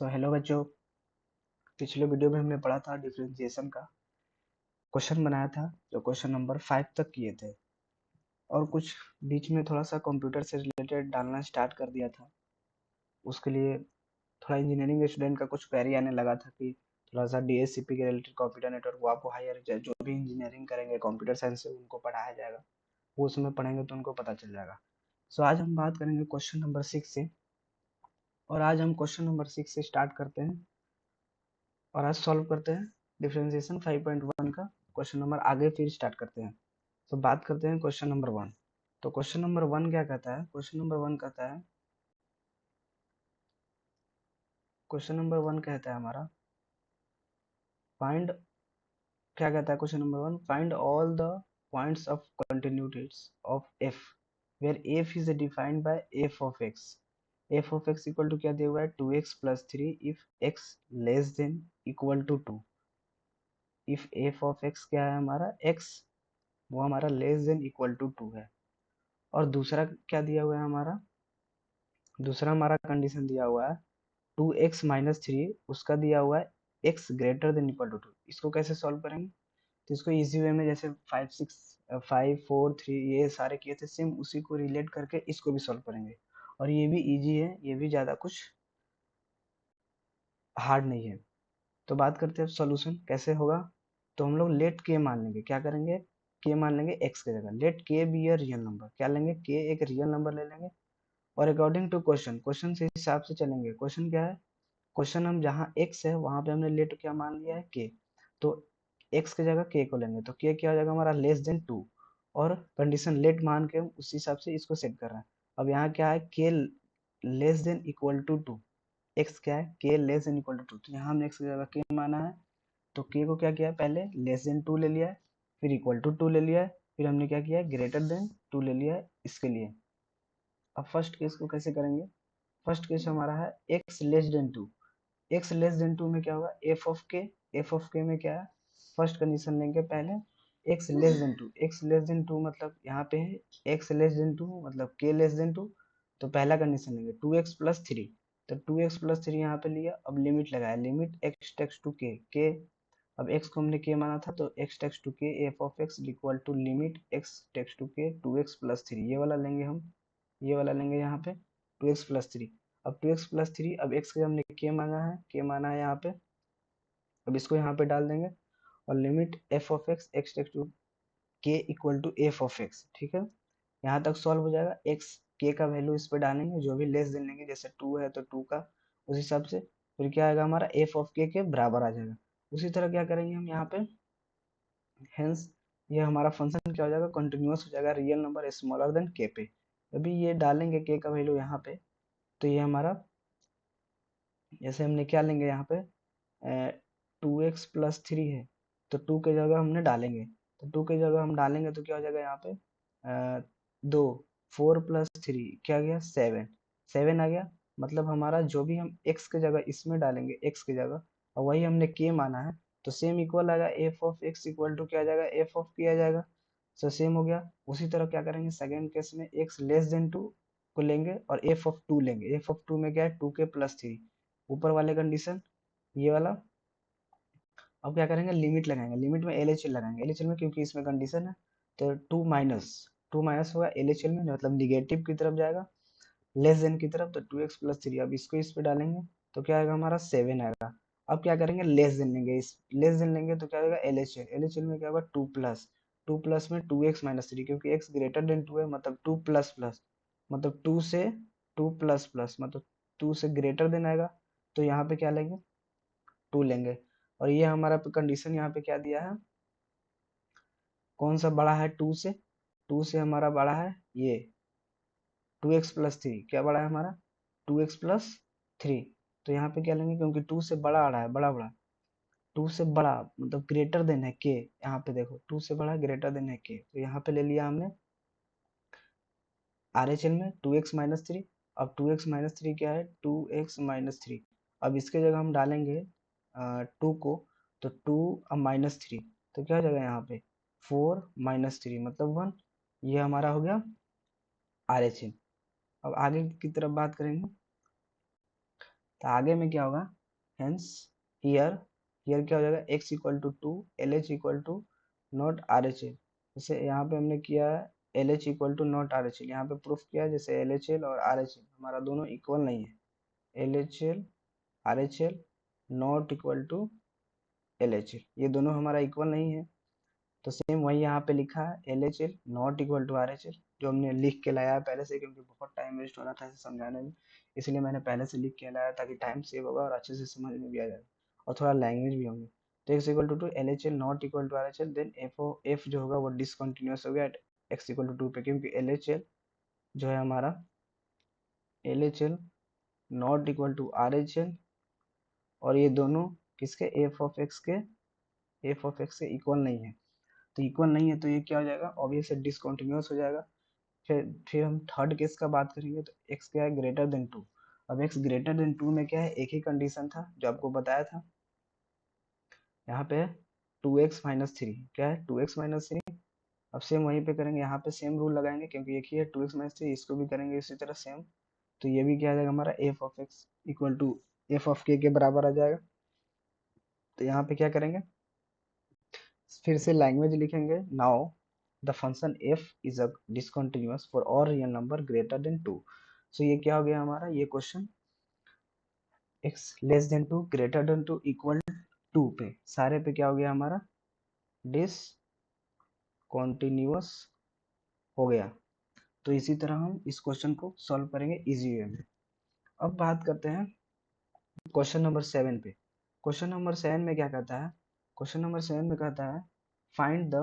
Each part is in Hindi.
हेलो बच्चों। पिछले वीडियो में हमने पढ़ा था डिफरेंशिएशन का क्वेश्चन बनाया था जो क्वेश्चन नंबर 5 तक किए थे और कुछ बीच में थोड़ा सा कंप्यूटर से रिलेटेड डालना स्टार्ट कर दिया था। उसके लिए थोड़ा इंजीनियरिंग स्टूडेंट का कुछ क्वेरी आने लगा था कि थोड़ा सा डीएससीपी के रिलेटेड कंप्यूटर नेटवर्क वो आपको हायर जो भी इंजीनियरिंग करेंगे कंप्यूटर साइंस से उनको पढ़ाया जाएगा, वो उसमें पढ़ेंगे तो उनको पता चल जाएगा। सो आज हम बात करेंगे क्वेश्चन नंबर 6 से, और आज हम क्वेश्चन नंबर 6 से स्टार्ट करते हैं और आज सॉल्व करते हैं डिफरेंशिएशन 5.1 का क्वेश्चन नंबर। आगे फिर स्टार्ट करते हैं। तो बात करते हैं क्वेश्चन नंबर 1। तो क्वेश्चन नंबर 1 क्या कहता है? क्वेश्चन नंबर वन कहता है हमारा फाइंड, क्या कहता है question number 1? Find all the points of continuities of f where f is defined by f of x. F of x equal to क्या दिया हुआ है? 2x plus 3 if x less than equal to 2। If f of x क्या है हमारा? x, वो हमारा लेस देन इक्वल टू 2 है। और दूसरा क्या दिया हुआ है हमारा? दूसरा हमारा कंडीशन दिया हुआ है 2x माइनस 3, उसका दिया हुआ है x greater than equal to 2। इसको कैसे सॉल्व करेंगे? तो इसको इजी वे में, जैसे 5 4 3 ये सारे किए थे सेम, उसी को रिलेट करके इसको भी सॉल्व करेंगे। और ये भी इजी है, ये भी ज़्यादा कुछ हार्ड नहीं है। तो बात करते हैं सॉल्यूशन कैसे होगा। तो हम लोग लेट के मान लेंगे, क्या करेंगे? के मान लेंगे x की जगह। लेट के बी अ रियल नंबर, क्या लेंगे? के एक रियल नंबर ले लेंगे और अकॉर्डिंग टू क्वेश्चन, क्वेश्चन से हिसाब से चलेंगे। क्वेश्चन क्या है? क्वेश्चन हम जहाँ x है वहां पे हमने लेट क्या मान लिया है? के। तो x की जगह k को लेंगे तो k क्या हो जाएगा हमारा? Less than 2। और कंडीशन लेट मान के हम उसी हिसाब से इसको सेट कर रहे हैं। अब यहाँ क्या है? k less than equal to 2। x क्या है? k less than equal to 2। तो यहाँ हमने x की जगह k माना है तो k को क्या किया है? पहले लेस देन 2 ले लिया है, फिर इक्वल टू 2 ले लिया है, फिर हमने क्या किया है? ग्रेटर देन 2 ले लिया है इसके लिए। अब फर्स्ट केस को कैसे करेंगे? फर्स्ट केस हमारा है x less then 2। x less then 2 में क्या होगा? f of k। f of k में क्या है? फर्स्ट कंडीशन लेंगे पहले x less then 2। x less then 2 मतलब यहाँ पे है x लेस देन 2 मतलब k लेस देन 2। तो पहला कंडीशन लेंगे 2x प्लस 3। तो 2x प्लस 3 यहाँ पे लिया, अब लिमिट लगाया, limit x tends to k। अब x को हमने k माना था तो x tends to k f of x equal to limit x tends to k 2x plus 3। ये वाला लेंगे हम, ये वाला लेंगे यहाँ पे 2x प्लस 3। अब 2x प्लस 3, अब x के हमने k मांगा है, k माना है यहाँ पे। अब इसको यहाँ पे डाल देंगे और limit f of x x tends to k equal to f of x। ठीक है, यहाँ तक सॉल्व हो जाएगा। x k का वैल्यू इस पे डालेंगे, जो भी लेस देन लेंगे, जैसे 2 है तो 2 का उस हिसाब से, फिर क्या आएगा हमारा? f ऑफ k के बराबर आ जाएगा। उसी तरह क्या करेंगे हम यहाँ पे, हेंस ये हमारा फंक्शन क्या हो जाएगा? कंटिन्यूअस हो जाएगा real number smaller than k पे। अभी ये डालेंगे k का वैल्यू यहाँ पे, तो ये हमारा, जैसे हमने क्या लेंगे यहाँ पे 2x प्लस 3 है तो 2 के जगह हमने डालेंगे, तो 2 के जगह हम डालेंगे तो क्या हो जाएगा यहाँ पे? 2, 4 प्लस 3 क्या गया? 7। 7 आ गया। मतलब हमारा जो भी हम x के जगह इसमें डालेंगे x की जगह, और वही हमने k माना है, तो सेम इक्वल आएगा f of x equal to क्या आ जाएगा? f ऑफ k आ जाएगा। सो सेम हो गया। उसी तरह क्या करेंगे सेकेंड केस में? x लेस देन 2 को लेंगे और f ऑफ 2 लेंगे। f ऑफ 2 में क्या है? 2k प्लस 3, ऊपर वाले कंडीशन ये वाला। अब क्या करेंगे? लिमिट लगाएंगे, लिमिट में LHL लगाएंगे। LHL में क्योंकि इसमें कंडीशन है तो 2 माइनस होगा LHL में, मतलब निगेटिव की तरफ जाएगा, लेस देन की तरफ, तो 2x प्लस 3। अब इसको इस पे डालेंगे तो क्या आएगा हमारा? 7 आएगा। अब क्या करेंगे? लेस देन लेंगे, इस लेस देन लेंगे तो क्या होगा? LHL। LHL में क्या होगा? 2 प्लस में 2x माइनस 3, क्योंकि x ग्रेटर देन 2 है, मतलब 2 प्लस प्लस, मतलब 2 से 2 प्लस प्लस, मतलब 2 से ग्रेटर देन आएगा। तो यहाँ पे क्या लेंगे? 2 लेंगे। और ये हमारा कंडीशन यहाँ पे क्या दिया है? कौन सा बड़ा है 2 से? 2 से हमारा बड़ा है ये 2x प्लस 3। क्या बड़ा है हमारा? 2x plus 3। तो यहाँ पे क्या लेंगे? क्योंकि 2 से बड़ा आ रहा है, बड़ा बड़ा, 2 से बड़ा मतलब ग्रेटर देन है के। यहाँ पे देखो 2 से बड़ा ग्रेटर देन है के, तो यहाँ पे ले लिया हमने RHL में 2x माइनस 3। अब 2x माइनस 3 क्या है? 2x minus 3। अब इसके जगह हम डालेंगे 2 को, तो 2 अब माइनस 3, तो क्या हो जाएगा यहाँ पे? 4 माइनस 3 मतलब 1। ये हमारा हो गया RHL। अब आगे की तरफ बात करेंगे। तो आगे में क्या होगा, हेंस हियर, हियर क्या हो जाएगा, x equal to 2, L H equal to not R H L. जैसे यहाँ पे हमने किया है L H equal to not R H L, यहाँ पे प्रूफ किया है जैसे एल एच एल और आर एच एल हमारा दोनों इक्वल नहीं है, L H L R H L not equal to L H L, ये दोनों हमारा इक्वल नहीं है। तो सेम वही यहाँ पे लिखा है L H L not equal to R H L, जो हमने लिख के लाया है पहले से, क्योंकि बहुत टाइम वेस्ट हो रहा था इसे समझाने में, इसलिए मैंने पहले से लिख के लाया ताकि टाइम सेव होगा और अच्छे से समझ में भी आ जाएगा और थोड़ा लैंग्वेज भी होंगे। तो x equal to L H L not equal to R H L, then f जो होगा वो डिसकंटिन्यूस हो गया एट एक्स इक्वल टू 2 पे, क्योंकि एल एच एल जो है हमारा L H L not equal to R H L, और ये दोनों किसके, एफ ऑफ एक्स के इक्वल नहीं है। तो इक्वल नहीं है तो ये क्या हो जाएगा, ऑब्वियसली डिसकंटिन्यूस हो जाएगा। फिर हम थर्ड केस का बात करेंगे, तो x क्या है, ग्रेटर देन 2। अब x ग्रेटर देन 2 में क्या है, एक ही कंडीशन था जो आपको बताया था, यहाँ पे 2x माइनस थ्री, क्या है 2x माइनस थ्री। अब सेम वहीं पे करेंगे, यहाँ पे सेम रूल लगाएंगे क्योंकि एक ही है 2x माइनस थ्री, इसको भी करेंगे इसी तरह सेम। तो ये भी क्या आ जाएगा हमारा f of x equal to f of k बराबर आ जाएगा। तो यहाँ पे क्या करेंगे, फिर से लैंग्वेज लिखेंगे, now the function f is a discontinuous for all real number greater than 2। सो ये क्या हो गया हमारा, ये question x less then 2 greater than 2 equal 2 पे सारे पे क्या हो गया हमारा, डिसकंटिन्यूअस हो गया। तो इसी तरह हम इस क्वेश्चन को सॉल्व करेंगे इजी वे में। अब बात करते हैं क्वेश्चन नंबर 7 पे। क्वेश्चन नंबर 7 में क्या कहता है, क्वेश्चन नंबर 7 में कहता है फाइंड द,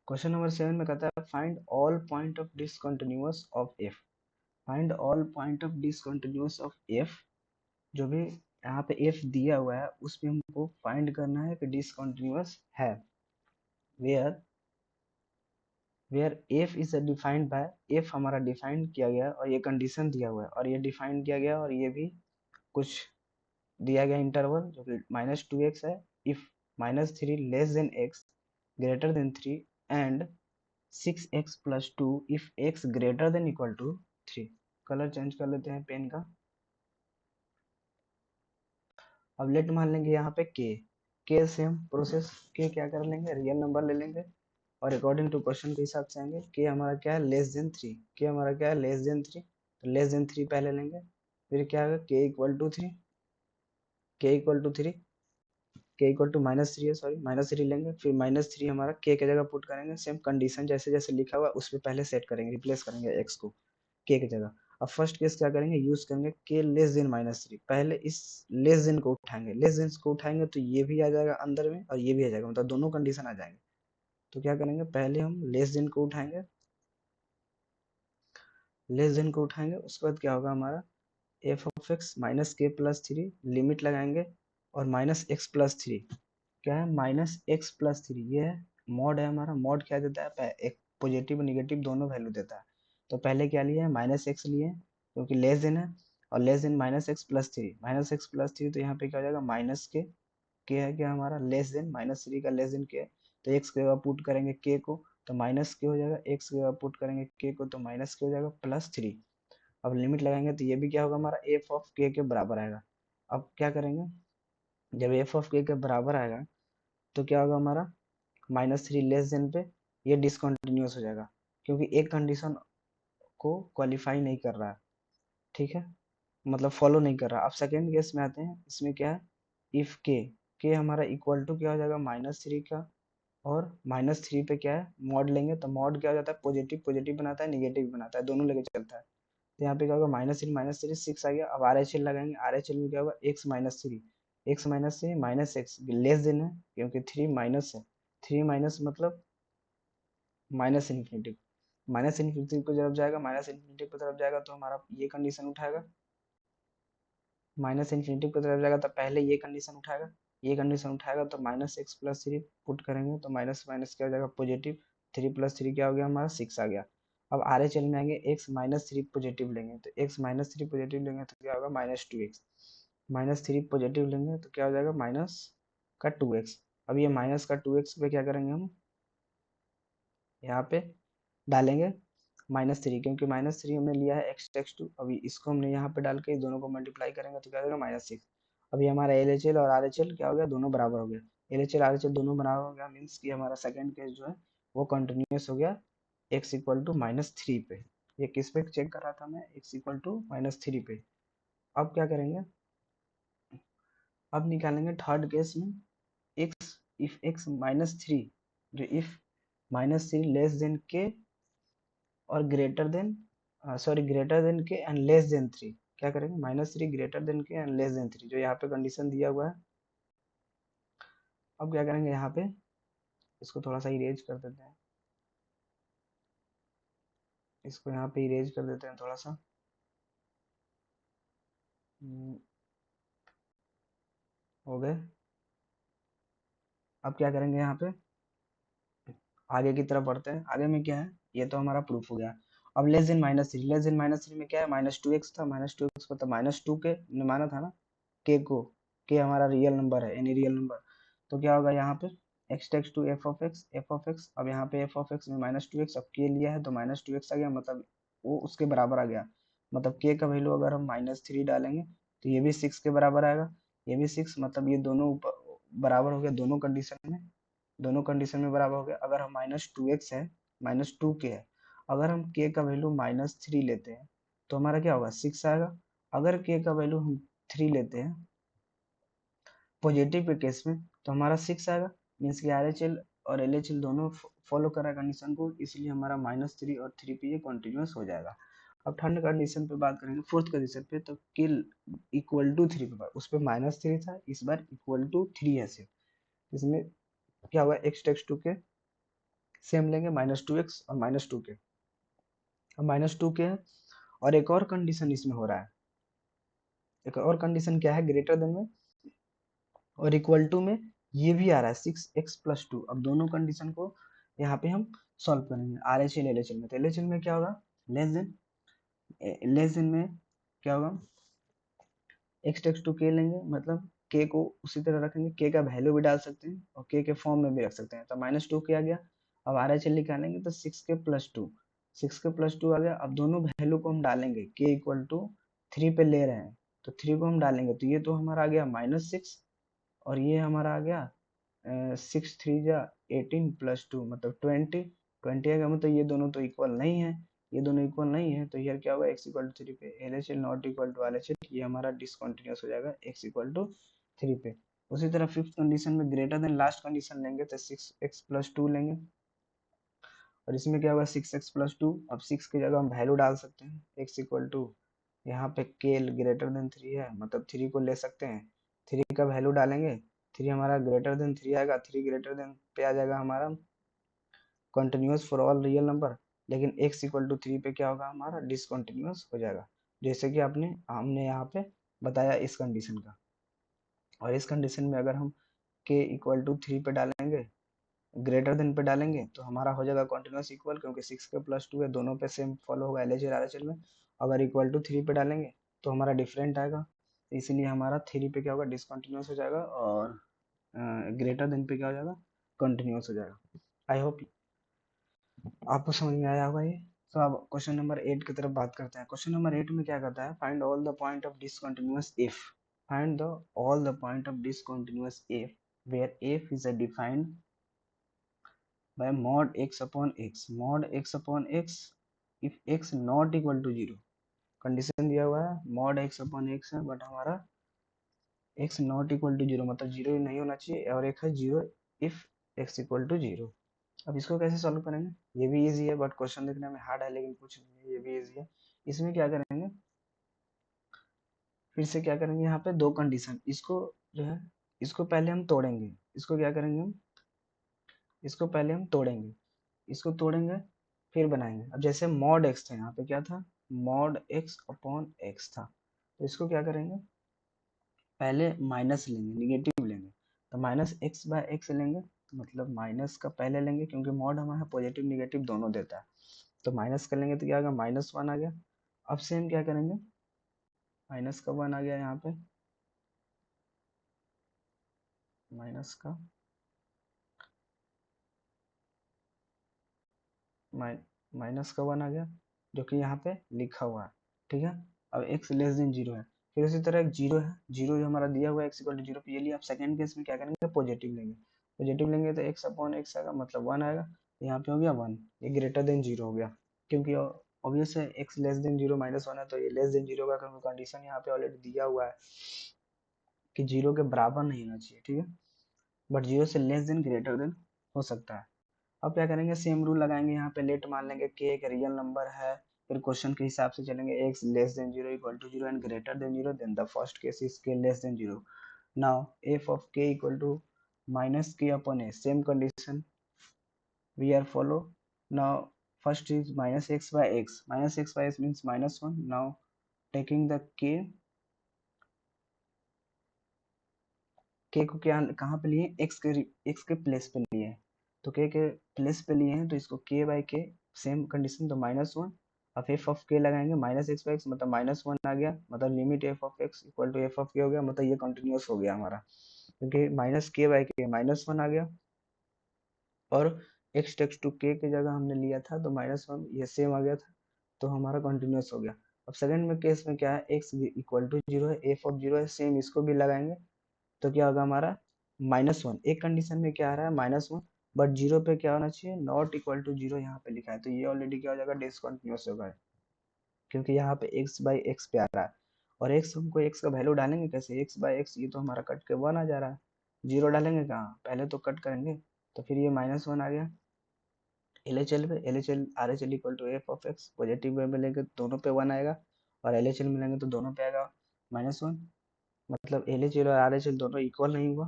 क्वेश्चन नंबर 7 में कहता है find all point of discontinuous of f, find all point of discontinuous of F. जो भी यहाँ पे एफ दिया हुआ है उस पे हमको फाइंड करना है कि डिसकंटिन्यूअस है, where where f is defined by, f हमारा डिफाइन किया गया और ये कंडीशन दिया हुआ है और ये डिफाइन किया गया और ये भी कुछ दिया गया इंटरवल जो कि -2x है, if -3 less than x greater than 3 and 6x plus 2 if x greater than equal to 3। Colour change कर लेते हैं पेन का। अब लेट मान लेंगे यहाँ पे के से हम प्रोसेस के क्या कर लेंगे, रियल नंबर ले लेंगे और अकॉर्डिंग टू क्वेश्चन के हिसाब से आएंगे। के हमारा क्या है, लेस देन 3, के हमारा क्या है, लेस देन 3, तो लेस देन 3 पहले लेंगे। फिर क्या होगा, के इक्वल टू 3, के इक्वल टू 3, के इक्वल टू -3 है, सॉरी -3 लेंगे। फिर -3 हमारा के जगह पुट करेंगे, सेम कंडीशन जैसे जैसे लिखा हुआ उस पर पहले सेट करेंगे, रिप्लेस करेंगे एक्स को के की जगह। अब फर्स्ट केस क्या करेंगे, यूज करेंगे के लेस देन -3, पहले इस लेस देन को उठाएंगे, लेस देन को उठाएंगे तो ये भी आ जाएगा अंदर में और ये भी आ जाएगा, मतलब दोनों कंडीशन आ जाएंगे। तो क्या करेंगे, पहले हम लेस देन को उठाएंगे, लेस देन को उठाएंगे, उसके बाद क्या होगा हमारा एफ ऑफ एक्स माइनस के प्लस थ्री, लिमिट लगाएंगे और माइनस एक्स प्लस थ्री, क्या है -x+3, ये है मॉड है हमारा। मॉड क्या देता है, एक पॉजिटिव निगेटिव दोनों वैल्यू देता है। तो पहले क्या लिए, -x लिए क्योंकि लेस देन है, और लेस देन -x+3, -x+3 तो यहाँ पे क्या हो जाएगा के है क्या हमारा, लेस देन -3 का लेस देन के है, तो x के जगह पुट करेंगे के को तो माइनस के हो जाएगा, x के जगह पुट करेंगे के को तो माइनस के हो जाएगा +3। अब लिमिट लगाएंगे तो ये भी क्या होगा हमारा एफ ऑफ के बराबर आएगा। अब क्या करेंगे, जब एफ ऑफ के बराबर आएगा तो क्या होगा हमारा -3 लेस देन पे ये डिसकंटिन्यूअस हो जाएगा क्योंकि एक कंडीशन को क्वालिफाई नहीं कर रहा है, ठीक है, मतलब फॉलो नहीं कर रहा। अब सेकेंड केस में आते हैं, इसमें क्या है, इफ के हमारा इक्वल टू क्या हो जाएगा -3 का, और -3 पे क्या है मॉड लेंगे तो मॉड क्या हो जाता है, पॉजिटिव पॉजिटिव बनाता है, निगेटिव बनाता है, दोनों लेके चलता है। तो यहाँ पे क्या होगा -3 6 आ गया। अब आर एच एल लगाएंगे, आर एच एल में क्या होगा x-3 minus x less then है क्योंकि 3 माइनस है, 3 माइनस मतलब माइनस इन्फिनिटी, माइनस इन्फिनिटी की तरफ जाएगा, माइनस इन्फिनिटी की तरफ जाएगा तो हमारा ये कंडीशन उठाएगा, माइनस इन्फिनिटी की तरफ जाएगा तो पहले ये कंडीशन उठाएगा, ये कंडीशन उठाएगा तो -x+3 पुट करेंगे तो माइनस माइनस क्या हो जाएगा पॉजिटिव, 3 + 3 क्या हो गया हमारा 6 आ गया। अब आर एच एल में आएंगे, x-3 पॉजिटिव लेंगे तो x-3 पॉजिटिव लेंगे तो क्या होगा -2x, -3 पॉजिटिव लेंगे तो क्या हो जाएगा माइनस का 2x। अब ये माइनस का 2x पे क्या करेंगे हम यहाँ पे डालेंगे, -3, क्योंकि -3 हमने लिया है x(x2), अभी इसको हमने यहाँ पे डाल के दोनों को मल्टीप्लाई करेंगे तो क्या हो जाएगा -6। अभी हमारा LHL और RHL क्या हो गया, दोनों बराबर हो गया। LHL RHL दोनों बराबर हो गया, मीन्स कि हमारा सेकंड केस जो है वो कंटिन्यूस हो गया x इक्वल टू -3 पे। ये किस पे चेक कर रहा था मैं, x इक्वल टू -3 पे। अब क्या करेंगे, अब निकालेंगे थर्ड केस में x, इफ x -3, जो इफ -3 लेस देन k और greater than sorry greater than के एंड लेस देन 3, क्या करेंगे, -3 ग्रेटर देन के एंड लेस देन 3, जो यहाँ पे कंडीशन दिया हुआ है। अब क्या करेंगे, यहाँ पे इसको थोड़ा सा इरेज कर देते हैं, इसको यहाँ पे इरेज कर देते हैं थोड़ा सा। हो गए। अब क्या करेंगे, यहाँ पे आगे की तरफ बढ़ते हैं। आगे में क्या है, ये तो हमारा प्रूफ हो गया। अब लेस देन -3, लेस देन -3 में क्या है, -2x था, -2x मतलब -2 के ने माना था ना k को, k हमारा रियल नंबर है, एनी रियल नंबर। तो क्या होगा यहाँ पे x टेक्स टू f(x). अब यहाँ पे f(x) में -2x, अब k लिया है तो -2x आ गया, मतलब वो उसके बराबर आ गया। मतलब k का वैल्यू अगर हम -3 डालेंगे तो ये भी 6 के बराबर आएगा, ये भी 6, मतलब ये दोनों बराबर हो गया दोनों कंडीशन में, दोनों कंडीशन में बराबर हो गया। अगर हम -2x है, -2k है, अगर हम k का वैल्यू -3 लेते हैं तो हमारा क्या होगा, 6 आएगा। अगर k का वैल्यू हम 3 लेते हैं पॉजिटिव के केस में तो हमारा 6 आएगा, मीन्स कि RHL और LHL दोनों फॉलो कर रहा है कंडीशन को, इसलिए हमारा -3 और 3 पे ये कंटिन्यूस हो जाएगा। अब थर्ड कंडीशन पे बात करेंगे, फोर्थ कंडीशन पे, तो किल इक्वल टू 3 पे, उस पर -3 था, इस बार इक्वल टू 3 है सिर्फ। इसमें क्या होगा, x टेक्स टू के सेम लेंगे, -2x और -2k। अब -2k है, और एक और कंडीशन इसमें हो रहा है, एक और कंडीशन क्या है, ग्रेटर देन में और इक्वल टू में ये भी आ रहा है 6x+2। अब दोनों कंडीशन को यहाँ पे हम सॉल्व करेंगे RHL LHL में। तो LHL में क्या होगा, लेस देन, लेस देन में क्या होगा, x टेक्स टू k लेंगे, मतलब k को उसी तरह रखेंगे, k का वैल्यू भी डाल सकते हैं और k के फॉर्म में भी रख सकते हैं। तो -2k आ गया। अब RHL निकालेंगे तो 6k+2, 6k+2 आ गया। अब दोनों वैल्यू को हम डालेंगे, k इक्वल टू 3 पे ले रहे हैं तो 3 को हम डालेंगे तो ये तो हमारा आ गया -6, और ये हमारा आ गया 6 3 जा 18+2 मतलब 20 आएगा। मतलब ये दोनों तो इक्वल नहीं है, ये दोनों इक्वल नहीं है, तो यार क्या होगा, x इक्वल टू 3 पे LHL not equal to RHL, ये हमारा डिसकंटिन्यूअस हो जाएगा x इक्वल टू 3 पे। उसी तरह फिफ्थ कंडीशन में ग्रेटर देन लास्ट कंडीशन लेंगे तो 6x+2 लेंगे, और इसमें क्या होगा 6x+2। अब 6 की जगह हम वैल्यू डाल सकते हैं, x इक्वल टू, यहाँ पे k ग्रेटर देन 3 है, मतलब 3 को ले सकते हैं, 3 का वैल्यू डालेंगे, 3 हमारा ग्रेटर देन 3 आएगा, 3 ग्रेटर देन पे आ जाएगा हमारा continuous for all real number. लेकिन x इक्वल टू 3 पे क्या होगा, हमारा डिसकंटिन्यूअस हो जाएगा, जैसे कि हमने यहाँ पे बताया इस कंडीशन का। और इस कंडीशन में अगर हम k इक्वल टू 3 पे डालेंगे, ग्रेटर देन पे डालेंगे तो हमारा हो जाएगा कॉन्टिन्यूस इक्वल, क्योंकि 6k+2 है, दोनों पे सेम फॉलो होगा LHL RHL में। अगर इक्वल टू 3 पे डालेंगे तो हमारा डिफरेंट आएगा, इसीलिए हमारा 3 पे क्या होगा, डिसकंटिन्यूस हो जाएगा, और ग्रेटर देन पे क्या हो जाएगा, कंटिन्यूस हो जाएगा। आई होप आपको समझ में आया होगा ये। तो अब क्वेश्चन नंबर 8 की तरफ बात करते हैं। क्वेश्चन नंबर 8 में क्या कहता है, find all the point of discontinuous if, find the all the point of discontinuous if where f is a defined by mod x if x not equal to 0। Condition दिया हुआ है mod x है, बट हमारा x नॉट इक्वल टू 0 मतलब 0 नहीं होना चाहिए, और एक है 0 इफ x इक्वल टू 0। अब इसको कैसे सॉल्व करेंगे, ये भी इजी है, बट क्वेश्चन देखने में हार्ड है, लेकिन कुछ नहीं है, ये भी इजी है। इसमें क्या करेंगे, फिर से क्या करेंगे, यहाँ पे दो कंडीशन, इसको जो है इसको पहले हम तोड़ेंगे, इसको क्या करेंगे हम, इसको पहले हम तोड़ेंगे, इसको तोड़ेंगे फिर बनाएंगे। अब जैसे मॉड एक्स था, यहाँ पे क्या था, मॉड x/x था, तो इसको क्या करेंगे, पहले माइनस लेंगे, निगेटिव लेंगे, तो -x/x लेंगे, मतलब माइनस का पहले लेंगे, क्योंकि मॉड हमारा पॉजिटिव निगेटिव दोनों देता है, तो माइनस कर लेंगे तो क्या होगा, -1 आ गया। अब सेम क्या करेंगे, माइनस का 1 आ गया यहाँ पे, माइनस का माइनस का 1 आ गया जो कि यहाँ पे लिखा हुआ है, ठीक है। अब x लेस देन 0 है, फिर उसी तरह एक 0 है, 0 जो हमारा दिया हुआ है x इक्वल टू 0 पे, ये लिए आप सेकंड केस में क्या करेंगे, पॉजिटिव लेंगे। पॉजिटिव लेंगे तो x अपॉन x आएगा, मतलब 1 आएगा, तो यहाँ पे हो गया 1, ये ग्रेटर देन 0 हो गया, क्योंकि ऑब्वियस है x लेस देन 0 माइनस 1 है, तो ये लेस देन 0 का, क्योंकि कंडीशन यहाँ पे ऑलरेडी दिया हुआ है कि 0 के बराबर नहीं होना चाहिए, ठीक है, बट 0 से लेस देन ग्रेटर देन हो सकता है। अब क्या करेंगे, सेम रूल लगाएंगे, यहाँ पे लेट मान लेंगे k एक रियल नंबर है, फिर क्वेश्चन के हिसाब से चलेंगे, x less than 0 equal to 0 and greater than 0, then the first case is k less than 0। Now f of k equal to minus k upon a, same condition we are follow. Now first is minus x by x, minus x by x means minus 1. Now taking the k को क्या कहाँ पे लिए, x के प्लेस पे लिए हैं, तो k के प्लेस पे लिए हैं, तो इसको k by k, same condition, तो माइनस 1। अब एफ ऑफ के लगाएंगे, माइनस एक्स बाई एक्स मतलब माइनस 1 आ गया, मतलब limit f of x equal to f of k हो गया, मतलब ये कंटिन्यूस हो गया हमारा, क्योंकि माइनस के बाई के माइनस 1 आ गया, और एक्स टेक्स टू के की जगह हमने लिया था तो माइनस 1, ये सेम आ गया था, तो हमारा कंटिन्यूस हो गया। अब सेकंड में केस में क्या है, एक्स इक्वल टू 0 है, एफ ऑफ 0 है, सेम इसको भी लगाएंगे, तो क्या होगा हमारा माइनस 1, एक कंडीशन में क्या आ रहा है माइनस 1, बट 0 पे क्या होना चाहिए, नॉट इक्वल टू 0 यहाँ पे लिखा है, तो ये ऑलरेडी क्या हो जाएगा, डिसकंटिन्यूस होगा, क्योंकि यहाँ पे x बाई एक्स पे आ रहा है, और x हमको x का वैल्यू डालेंगे कैसे, x बाई एक्स, ये तो हमारा कट के 1 आ जा रहा है, 0 डालेंगे कहाँ, पहले तो कट करेंगे, तो फिर ये माइनस 1 आ गया। LHL पे LHL RHL equal to f of x, positive way में लेंगे तो दोनों पे 1 आएगा, और LHL में लेंगे तो दोनों पे आएगा माइनस 1, मतलब LHL और RHL दोनों इक्वल नहीं हुआ।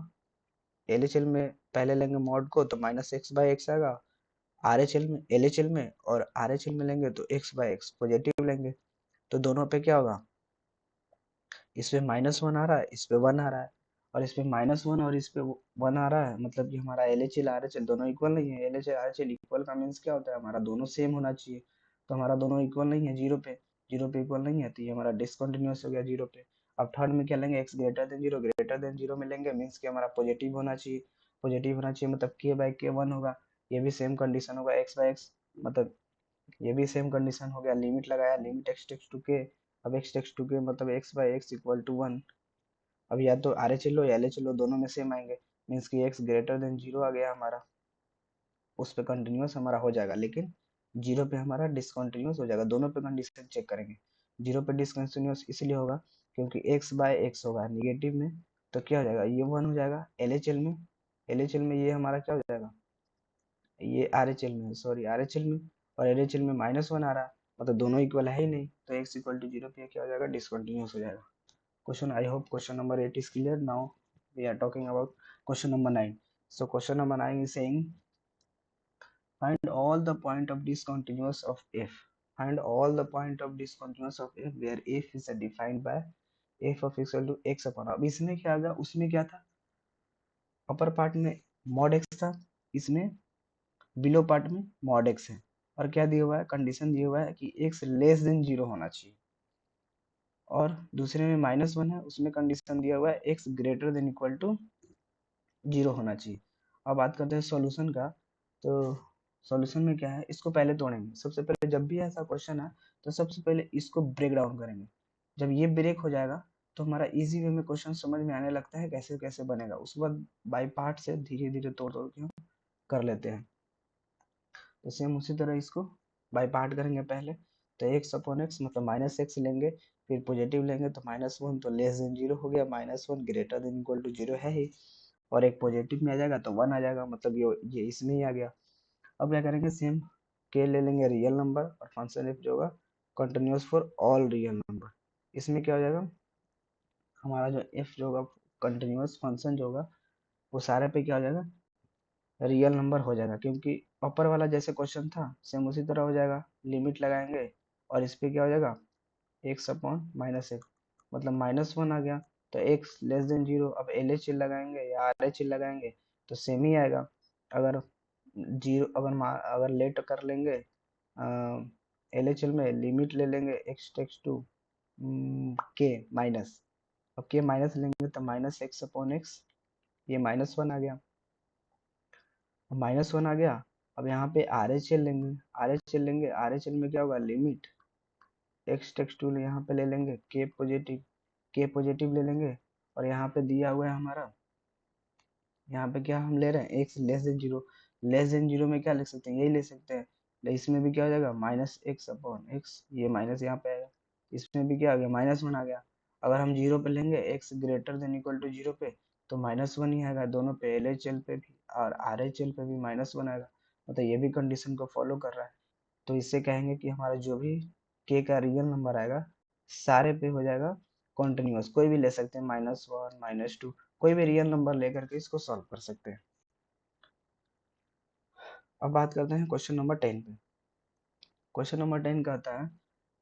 LHL में पहले लेंगे मॉड को तो माइनस एक्स बाई एक्स आएगा, RHL में LHL में, और RHL में लेंगे तो x बाई एक्स पॉजिटिव लेंगे, तो दोनों पे क्या होगा, इस पे माइनस 1 आ रहा है, इस पे 1 आ रहा है, और इस पे माइनस 1 और इस पे 1 आ रहा है, मतलब कि हमारा LHL RHL दोनों इक्वल नहीं है, LHL RHL इक्वल का मीन्स क्या होता है, हमारा दोनों सेम होना चाहिए, तो हमारा दोनों इक्वल नहीं है, जीरो पे इक्वल नहीं है, तो ये हमारा डिसकंटिन्यूअस हो गया जीरो पे। अब थर्ड में क्या लेंगे, x ग्रेटर देन जीरो में लेंगे, मीन्स कि हमारा पॉजिटिव होना चाहिए, पॉजिटिव होना चाहिए मतलब k बाई के 1 होगा, ये भी सेम कंडीशन होगा, x बाई एक्स, मतलब ये भी सेम कंडीशन हो गया, लिमिट लगाया, लिमिट x टेक्स टू के, अब x टेक्स टू के मतलब x by x equal to 1, अब या तो आर एच एल लो या एल एच एल लो, दोनों में सेम आएंगे, मीन्स कि x ग्रेटर देन जीरो आ गया हमारा, उस पे कंटिन्यूस हमारा हो जाएगा, लेकिन जीरो पे हमारा डिसकंटिन्यूस हो जाएगा, दोनों पे कंडीशन चेक करेंगे, जीरो पे डिसकंटिन्यूस इसलिए होगा क्योंकि x बाय एक्स होगा निगेटिव में, तो क्या हो जाएगा, ये 1 हो जाएगा, एल एच एल में ये हमारा क्या हो जाएगा, ये आर एच एल में, सॉरी आर एच एल में, और एल एच एल में माइनस 1 आ रहा है, मतलब दोनों इक्वल है ही नहीं, तो x इक्वल टू जीरो पे क्या हो जाएगा, डिसकंटिन्यूस हो जाएगा। Question, I hope question number 8 is clear. Now we are talking about question number 9. So question number 9 is saying find all the point of discontinuous of f. Find all the point of discontinuous of f where f is defined by f of x equal to x upon। अब इसमें क्या आ गया, उसमें क्या था, अपर पार्ट में मॉड x था, इसमें बिलो पार्ट में मॉड x है, और क्या दिया हुआ है, कंडीशन दिया हुआ है कि x लेस देन जीरो होना चाहिए, और दूसरे में माइनस 1 है, उसमें कंडीशन दिया हुआ है x greater than equal to zero होना चाहिए। अब बात करते हैं सॉल्यूशन का, तो सॉल्यूशन में क्या है, इसको पहले तोड़ेंगे, सबसे पहले जब भी ऐसा क्वेश्चन है तो सबसे पहले इसको ब्रेक डाउन करेंगे, जब ये ब्रेक हो जाएगा तो हमारा इजी वे में क्वेश्चन समझ में आने लगता है कैसे कैसे बनेगा, उसके बाद बाई पार्ट से धीरे धीरे तोड़ तोड़ के हम कर लेते हैं, तो सेम उसी तरह इसको बाई पार्ट करेंगे पहले, तो एक्स अपॉन एक्स मतलब माइनस एक्स लेंगे, फिर पॉजिटिव लेंगे तो माइनस 1, तो लेस देन जीरो हो गया, minus 1 greater than equal to zero है ही, और एक पॉजिटिव में आ जाएगा तो 1 आ जाएगा, मतलब ये इसमें ही आ गया। अब क्या करेंगे, सेम के ले लेंगे रियल नंबर, और फंक्शन एफ जो होगा continuous for all real number, इसमें क्या हो जाएगा, हमारा जो एफ जो होगा कंटिन्यूस फंक्शन जो होगा वो सारे पे क्या हो जाएगा, रियल नंबर हो जाएगा, क्योंकि अपर वाला जैसे क्वेश्चन था सेम उसी तरह हो जाएगा, लिमिट लगाएंगे, और इस पे क्या हो जाएगा, एक्स अपॉन माइनस एक्स, मतलब माइनस 1 आ गया, तो एक्स लेस देन जीरो, अब एल एच एल लगाएंगे या आर एच एल लगाएंगे तो सेम ही आएगा, अगर जीरो अगर लेट कर लेंगे एल एच एल में, लिमिट ले लेंगे एक्स टेक्स टू के माइनस, अब के माइनस लेंगे तो माइनस एक्स अपॉन एक्स, ये माइनस 1 आ गया, माइनस 1 आ गया, अब यहाँ पे आर एच एल लेंगे, आर एच एल लेंगे, आर एच एल में क्या होगा, लिमिट एक्स टेक्स टू यहाँ पे ले लेंगे, के पॉजिटिव ले लेंगे, और यहाँ पे दिया हुआ है हमारा, यहाँ पे क्या हम ले रहे हैं, x less than zero, less than zero में क्या लिख सकते हैं, यही ले सकते हैं, तो इसमें भी क्या हो जाएगा, माइनस एक्स अपॉन एक्स, ये माइनस यहाँ पे आएगा, इसमें भी क्या आ गया, माइनस वन आ गया। अगर हम जीरो पे लेंगे, x greater than equal to zero पे, तो माइनस वन ही आएगा, दोनों पे, एल एच एल पे भी और आर एच एल पे भी माइनस वन आएगा, मतलब ये भी कंडीशन को फॉलो कर रहा है। तो इससे कहेंगे कि हमारा जो भी के का रियल नंबर आएगा, सारे पे हो जाएगा कॉन्टिन्यूस, कोई भी ले सकते हैं, माइनस वन, माइनस टू, कोई भी रियल नंबर लेकर के इसको सॉल्व कर सकते हैं। अब बात करते हैं क्वेश्चन नंबर 10 पे। क्वेश्चन नंबर 10 कहता है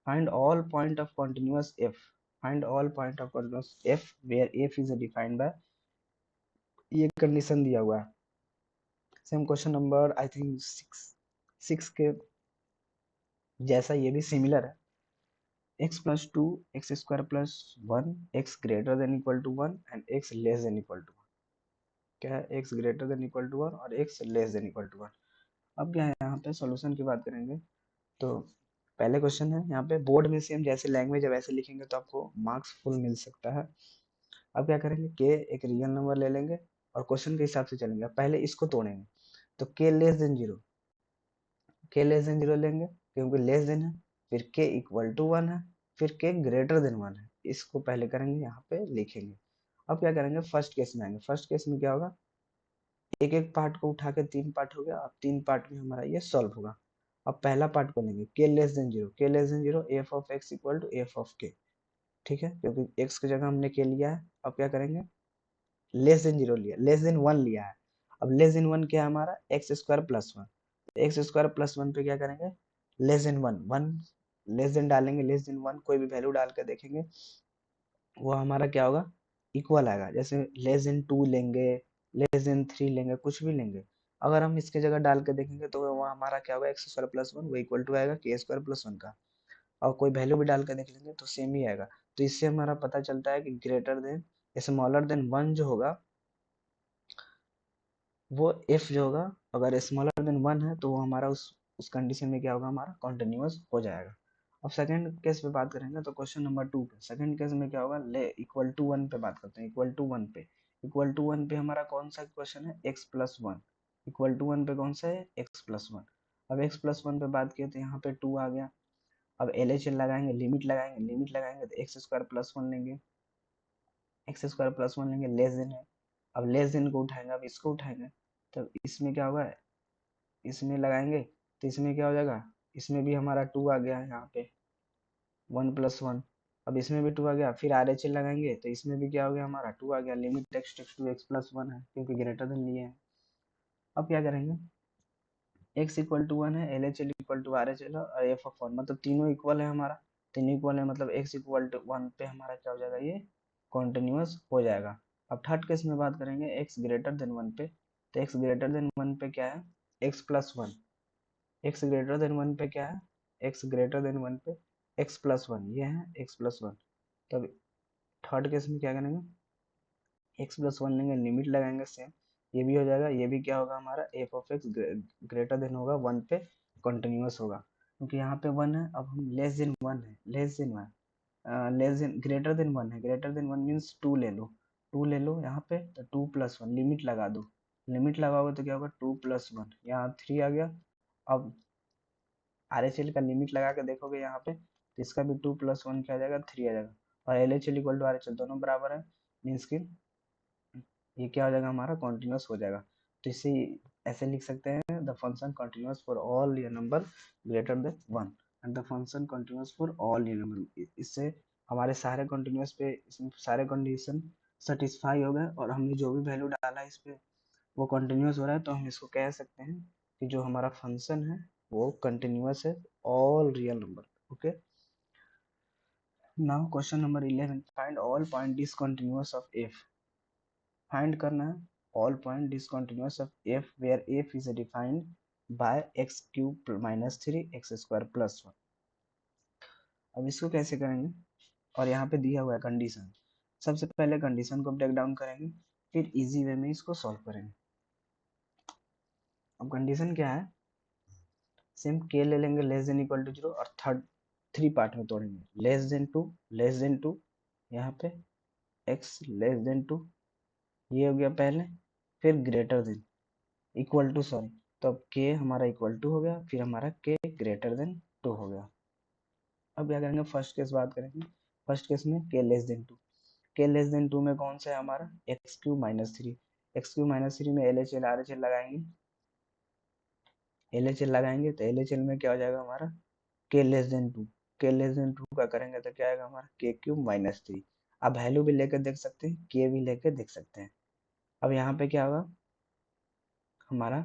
find all point of continuous f, find all point of continuous f where f is defined by, ये कंडीशन दिया हुआ है। Same question number I think six के जैसा ये भी सिमिलर है। x plus 2 x square plus 1 x greater than equal to 1 and x less than equal to 1, क्या है, x greater than equal to 1 और x less than equal to 1। अब क्या है, यहाँ पे सॉल्यूशन की बात करेंगे तो पहले क्वेश्चन है, यहाँ पे बोर्ड में सेम जैसे लैंग्वेज है वैसे लिखेंगे तो आपको मार्क्स फुल मिल सकता है। अब क्या करेंगे, के एक रियल नंबर ले लेंगे और क्वेश्चन के हिसाब से चलेंगे, पहले इसको तोड़ेंगे, तो के less than zero, k less than zero लेंगे क्योंकि लेस देन है, फिर के इक्वल टू वन है, फिर के ग्रेटर देन वन है, इसको पहले करेंगे, यहाँ पे लिखेंगे। अब क्या करेंगे, फर्स्ट केस में आएंगे, फर्स्ट केस में क्या होगा, एक एक पार्ट को उठा के तीन पार्ट हो गया, अब तीन पार्ट में हमारा ये सॉल्व होगा। अब पहला पार्ट को लेंगे, k less than zero, k less than zero, f of x equal to f of k, ठीक है, क्योंकि एक्स की जगह हमने के लिया है। अब क्या करेंगे, लेस देन जीरो लिया, लेस देन वन लिया है, अब लेस देन वन क्या है हमारा, x square plus one, x square plus one पे क्या करेंगे, less than one, one less then डालेंगे, लेस देन वन कोई भी वैल्यू डाल के देखेंगे, वो हमारा क्या होगा, इक्वल आएगा, जैसे लेस देन टू लेंगे, लेस देन थ्री लेंगे, कुछ भी लेंगे, अगर हम इसके जगह डाल के देखेंगे तो वो हमारा क्या होगा, एक्स स्क्वायर प्लस वन वो इक्वल टू आएगा के स्क्वायर प्लस वन का, और कोई वैल्यू भी डाल के देख लेंगे तो सेम ही आएगा। तो इससे हमारा पता चलता है कि greater than smaller than one जो होगा, वो एफ जो होगा, अगर स्मॉलर देन वन है तो वो हमारा उस कंडीशन में क्या होगा, हमारा कॉन्टिन्यूस हो जाएगा। अब सेकंड केस पे बात करेंगे तो क्वेश्चन नंबर 2 पे, सेकंड केस में क्या होगा, ले इक्वल टू वन पे बात करते हैं, इक्वल टू वन पे, इक्वल टू वन पे हमारा कौन सा क्वेश्चन है, x plus one, equal to one पे कौन सा है, एक्स प्लस वन। अब एक्स प्लस वन पे बात किए तो यहाँ पे टू आ गया, अब एल एच एल लगाएंगे, लिमिट लगाएंगे, लिमिट लगाएंगे तो एक्स स्क्वायर प्लस वन लेंगे, एक्स स्क्वायर प्लस वन लेंगे, लेस देन है, अब लेस देन को उठाएंगे, अब इसको उठाएंगे, तो इसमें क्या होगा, इसमें लगाएंगे तो इसमें क्या हो जाएगा, इसमें भी हमारा टू आ गया है यहाँ पे, वन प्लस वन, अब इसमें भी टू आ गया, फिर आर एच एल लगाएंगे तो इसमें भी क्या हो गया, हमारा टू आ गया, limit x tends to x plus one है क्योंकि ग्रेटर देन लिए हैं। अब क्या करेंगे, एक्स इक्वल टू वन है, L H L equal to R H L और एफ ऑफ वन, मतलब तीनों इक्वल है हमारा, तीनों इक्वल है, मतलब एक्स इक्वल टू वन पे हमारा क्या हो जाएगा, ये कॉन्टिन्यूस हो जाएगा। अब थर्ड केस में बात करेंगे एक्स ग्रेटर देन वन पे, तो एक्स ग्रेटर देन वन पे क्या है, x plus one, x greater than one पे क्या है, एक्स ग्रेटर देन वन पे एक्स प्लस वन, ये है एक्स प्लस वन। तब थर्ड केस में क्या करेंगे, एक्स प्लस वन लेंगे, लिमिट लगाएंगे सेम, ये भी हो जाएगा, ये भी क्या होगा हमारा, f of x greater then होगा वन पे, कंटिन्यूस होगा, क्योंकि यहाँ पे वन है, अब हम लेस देन वन है, less than one, less than greater than one है, greater than one means two ले लो, टू ले लो यहाँ पे, तो टू प्लस वन लिमिट लगा दो, लिमिट लगाओगे तो क्या होगा, टू प्लस वन, यहाँ थ्री आ गया, अब आर एच एल का लिमिट लगा के देखोगे यहाँ पे तो इसका भी टू प्लस वन क्या आ जाएगा, थ्री आ जाएगा, और L H L equal to R H L दोनों बराबर है, मीन्स की ये क्या हो जाएगा, हमारा कॉन्टिन्यूस हो जाएगा। तो इसे ऐसे लिख सकते हैं, the function continuous for all real number greater than one and the function continuous for all real number. इससे हमारे सारे कॉन्टिन्यूस पे इसमें सारे कंडीशन सेटिस्फाई हो गए और हमने जो भी वैल्यू डाला है इस पे वो कंटिन्यूस हो रहा है, तो हम इसको कह सकते हैं कि जो हमारा फंक्शन है वो कंटिन्यूस है all real number. Okay, now question number 11, find all point discontinuous of f, find करना है all point discontinuous of f where f is defined by x cube minus three x square plus one. अब इसको कैसे करेंगे, और यहाँ पे दिया हुआ है कंडीशन, सबसे पहले कंडीशन को ब्रेक डाउन करेंगे, फिर इजी वे में इसको सॉल्व करेंगे। अब कंडीशन क्या है, सेम के ले लेंगे लेस देन इक्वल टू 0 और थर्ड 3 पार्ट में तोड़ेंगे लेस देन टू यहाँ पे x लेस देन टू, ये हो गया पहले, फिर greater than equal to sorry, तो अब के हमारा इक्वल टू हो गया, फिर हमारा के ग्रेटर देन 2 हो गया। अब क्या करेंगे, फर्स्ट केस बात करेंगे। फर्स्ट केस में के लेस देन 2, के लेस देन 2 में कौन सा है हमारा x Q minus three, x Q minus three में L H L R H L लगाएंगे, एल एच एल लगाएंगे तो एल एच एल में क्या हो जाएगा हमारा के लेस देन टू, के लेस देन टू का करेंगे तो क्या आएगा हमारा के क्यूब माइनस थ्री। अब वैल्यू भी लेकर देख सकते हैं, के भी लेकर देख सकते हैं। अब यहाँ पे क्या होगा हमारा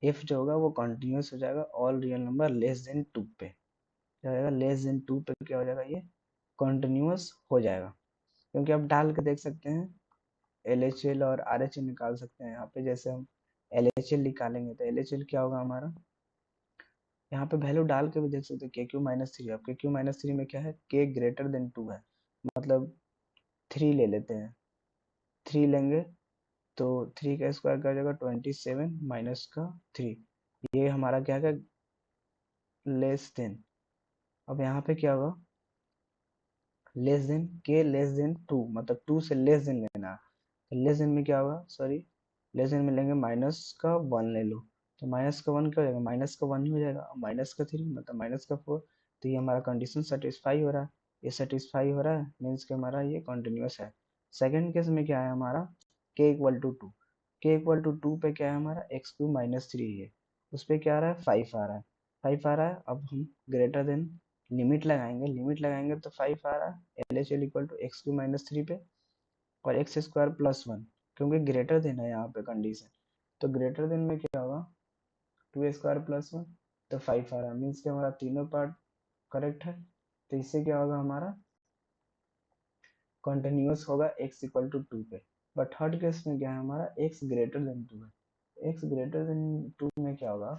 इफ जो होगा वो कंटिन्यूस हो जाएगा all real number less than two पे, क्या हो जाएगा लेस देन टू पे, क्या हो जाएगा ये कंटिन्यूस हो जाएगा, क्योंकि आप डाल के देख सकते हैं एल एच एल और आर एच एल निकाल सकते हैं। यहाँ पे जैसे हम एल एच एल निकालेंगे तो एल एच एल क्या होगा हमारा, यहाँ पे वैल्यू डाल के भी देख सकते हैं के क्यू माइनस थ्री। अब के क्यू माइनस थ्री में क्या है के ग्रेटर देन टू है, मतलब थ्री ले लेते हैं, थ्री लेंगे तो थ्री का स्क्वायर क्या हो जाएगा 27 माइनस का थ्री, ये हमारा क्या है लेस देन। अब यहाँ पे क्या होगा लेस देन के लेस देन टू, मतलब टू से लेस देन लेना, तो लेस देन में क्या होगा सॉरी लेस देन में लेंगे माइनस का वन ले लो, तो माइनस का वन क्या हो जाएगा माइनस का वन ही हो जाएगा, माइनस का थ्री मतलब माइनस का फोर, तो ये हमारा कंडीशन सेटिस्फाई हो रहा है, ये सेटिस्फाई हो रहा है मीन्स कि हमारा ये कंटिन्यूस है। सेकेंड केस में क्या है हमारा के इक्वल टू टू, के इक्वल टू टू पे क्या है हमारा एक्स क्यू माइनस थ्री है, उस पर क्या आ रहा है फाइव आ रहा है, फाइव आ रहा है। अब हम ग्रेटर देन लिमिट लगाएंगे, लिमिट लगाएंगे तो फाइव आ रहा है L H L equal to x Q minus three पे और एक्स स्क्वायर प्लस वन, क्योंकि ग्रेटर देन है यहाँ पे कंडीशन, तो ग्रेटर देन में क्या होगा टू स्क्वायर प्लस वन, तो फाइव आ रहा है मीन्स कि हमारा तीनों पार्ट करेक्ट है। तो इससे क्या होगा हमारा कंटिन्यूस होगा x इक्वल टू टू पे। बट थर्ड केस में क्या है हमारा x ग्रेटर देन टू है, x ग्रेटर देन टू में क्या होगा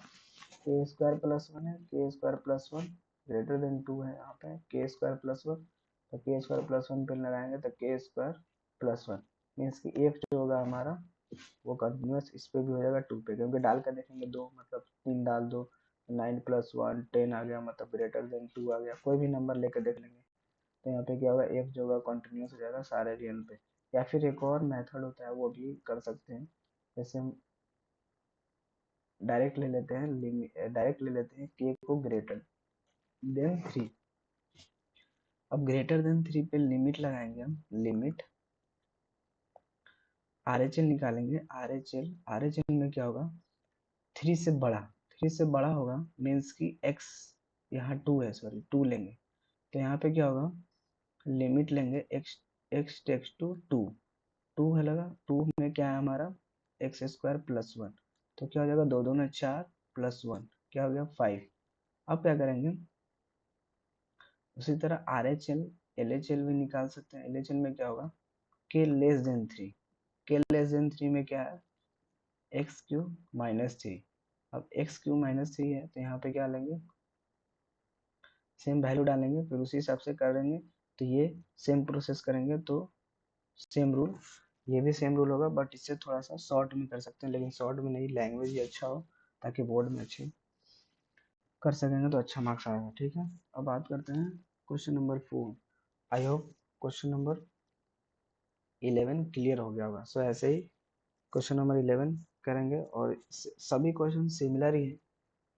के स्क्वायर प्लस वन है, k square plus one greater than two है, यहाँ पे के स्क्वायर प्लस वन, तो के स्क्वायर प्लस वन पे लगाएंगे तो के स्क्वायर प्लस वन मीन्स कि एफ जो होगा हमारा वो कंटिन्यूस इस पे भी हो जाएगा टू पे, क्योंकि डाल कर देखेंगे दो मतलब तीन डाल दो, नाइन प्लस वन टेन आ गया, मतलब ग्रेटर देन टू आ गया, कोई भी नंबर लेकर देख लेंगे तो यहाँ पे क्या होगा एफ जो होगा कंटिन्यूस हो जाएगा सारे रियल पे। या फिर एक और मेथड होता है वो भी कर सकते हैं, जैसे हम डायरेक्ट ले लेते हैं, डायरेक्ट ले लेते हैं के को ग्रेटर देन थ्री। अब ग्रेटर देन थ्री पे लिमिट लगाएंगे हम, लिमिट आर एच एल निकालेंगे, आर एच एल में क्या होगा थ्री से बड़ा, थ्री से बड़ा होगा मीन्स कि एक्स यहाँ टू है सॉरी टू लेंगे, तो यहाँ पे क्या होगा लिमिट लेंगे x x tends to two, two two लगा टू में क्या है हमारा एक्स स्क्वायर प्लस वन, तो क्या हो जाएगा दो दो में चार प्लस वन क्या हो गया फाइव। अब क्या करेंगे उसी तरह are H L L H L भी निकाल सकते हैं, एल एच एल में क्या होगा के लेस देन थ्री, के लेस देन थ्री में क्या है एक्स क्यूब माइनस थ्री। अब एक्स क्यूब माइनस थ्री है तो यहाँ पे क्या लेंगे सेम वैल्यू डालेंगे, फिर उसी हिसाब से करेंगे, तो ये सेम प्रोसेस करेंगे तो सेम रूल, ये भी सेम रूल होगा बट इससे थोड़ा सा शॉर्ट में कर सकते हैं, लेकिन शॉर्ट में नहीं लैंग्वेज ही अच्छा हो ताकि बोर्ड में अच्छे कर सकेंगे तो अच्छा मार्क्स आएगा। ठीक है, अब बात करते हैं question number four. I hope question number 11 clear हो गया होगा। सो ऐसे ही क्वेश्चन नंबर 11 करेंगे और सभी क्वेश्चन सिमिलर ही है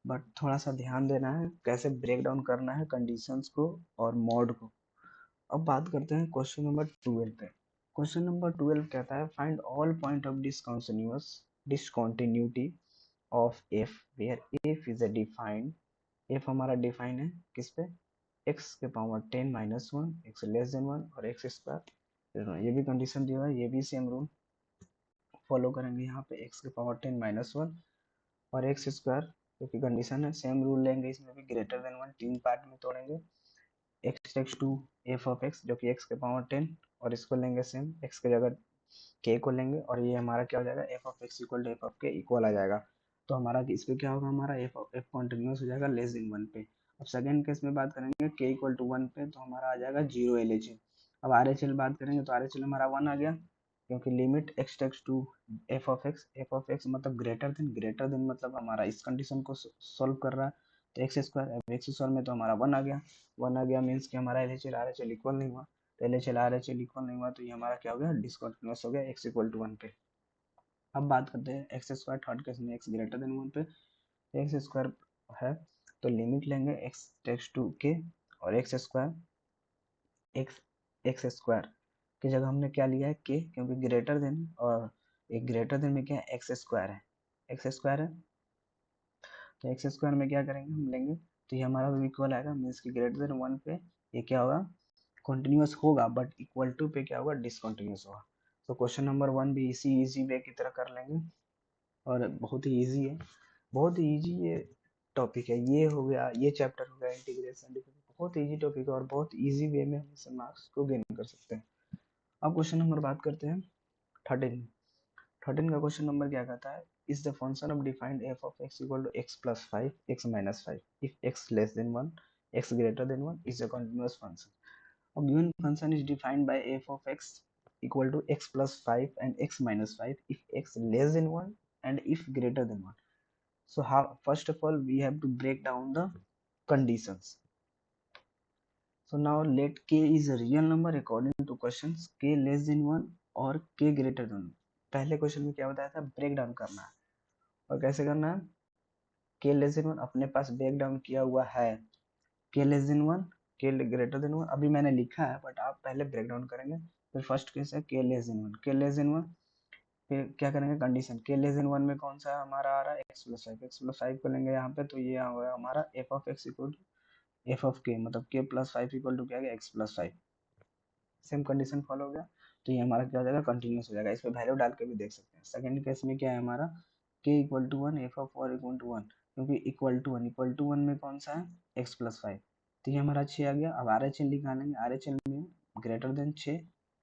बट थोड़ा सा ध्यान देना है कैसे ब्रेक डाउन करना है कंडीशंस को और मॉड को। अब बात करते हैं क्वेश्चन नंबर 12 पे। क्वेश्चन नंबर 12 कहता है find all point of discontinuity of f where f is a defined, f हमारा डिफाइन है किस पे एक्स के power 10 minus one, x less than one और एक्स स्क्वायर, ये भी कंडीशन दिया है, ये भी सेम रूल फॉलो करेंगे। यहाँ पे एक्स के पावर 10 माइनस वन और एक्स स्क्वायर क्योंकि कंडीशन है सेम रूल लेंगे, इसमें भी ग्रेटर देन वन तीन पार्ट में तोड़ेंगे, x tends to f of x जो कि एक्स के पावर 10 और इसको लेंगे सेम एक्स की जगह के को लेंगे और ये हमारा क्या हो जाएगा f of x equal to f of k equal आ जाएगा। तो हमारा इस पे क्या होगा हमारा एफ एफ कॉन्टिन्यूस हो जाएगा लेस देन वन पे। अब सेकंड केस में बात करेंगे के इक्वल टू वन पे तो हमारा आ जाएगा जीरो एल एच एल। अब आर एच एल बात करेंगे तो आर एच एल हमारा वन आ गया क्योंकि limit x tends to f of x मतलब ग्रेटर देन मतलब हमारा इस कंडीशन को सॉल्व कर रहा है तो एक्स स्क्वायर, अब एक्स स्क्वायर में तो हमारा 1 आ गया, 1 आ गया मीन्स कि हमारा LHL RHL इक्वल नहीं हुआ, तो LHL RHL इक्वल नहीं हुआ तो ये हमारा क्या हो गया, डिसकंटिन्यूअस हो गया x इक्वल टू 1 पे। अब बात करते हैं एक्स स्क्वायर थर्ड केस में x ग्रेटर देन 1 पे, एक्स स्क्वायर है तो लिमिट लेंगे x टेक्स टू k, और एक्स स्क्वायर एक्स स्क्वायर की जगह हमने क्या लिया है k, क्योंकि ग्रेटर देन, और एक ग्रेटर देन में क्या है, एक्स स्क्वायर है, एक्स स्क्वायर है, तो एक्स स्क्वायर में क्या करेंगे हम लेंगे, तो ये हमारा भी इक्वल आएगा, मीन्स कि ग्रेटर देन 1 पे ये क्या होगा, कंटिन्यूअस होगा, बट इक्वल टू पे क्या होगा, डिसकंटिन्यूअस होगा। तो क्वेश्चन नंबर 1 भी इजी वे की तरह कर लेंगे, और बहुत ही इजी है, बहुत ही इजी ये टॉपिक है, ये हो गया, ये चैप्टर हो गया इंटीग्रेशन, बहुत इजी टॉपिक है और बहुत इजी वे में हम इस मार्क्स को गेन कर सकते हैं। अब क्वेश्चन नंबर बात करते हैं 13, 13 का क्वेश्चन नंबर क्या कहता है, is the function of defined f of x equal to x plus 5 x minus 5 if x less than 1 x greater than 1 is a continuous function. अब given function is defined by f of x equal to x plus 5 and x minus 5 if x less than 1 and if greater than 1. So how, first of all we have to break down the conditions. So now let k is a real number according to questions k less than 1 और k greater than 1. पहले क्वेश्चन में क्या बताया था, ब्रेक डाउन करना है, और कैसे करना है, k लेस देन 1 अपने पास ब्रेक डाउन किया हुआ है, k less than 1 k greater than 1 अभी मैंने लिखा है, बट आप पहले ब्रेक डाउन करेंगे। फिर फर्स्ट केस है k less than 1, k less than 1, फिर क्या करेंगे, कंडीशन के लेस देन 1 में कौन सा हमारा आ रहा है, x प्लस 5, x प्लस 5 को लेंगे यहाँ पे, तो ये होगा हमारा f of x equal to f of k, मतलब k प्लस 5 इक्वल टू क्या है, x plus 5, same condition follow हो गया, तो ये हमारा क्या हो जाएगा, कंटिन्यूस हो जाएगा। इस पर वैल्यू डाल के भी देख सकते हैं। सेकंड केस में क्या है हमारा, k equal to 1 f of 4 equal to 1, क्योंकि इक्वल टू 1 में कौन सा है, x प्लस 5, तो ये हमारा 6 आ गया। अब RHL निकालेंगे, RHL में ग्रेटर देन 6,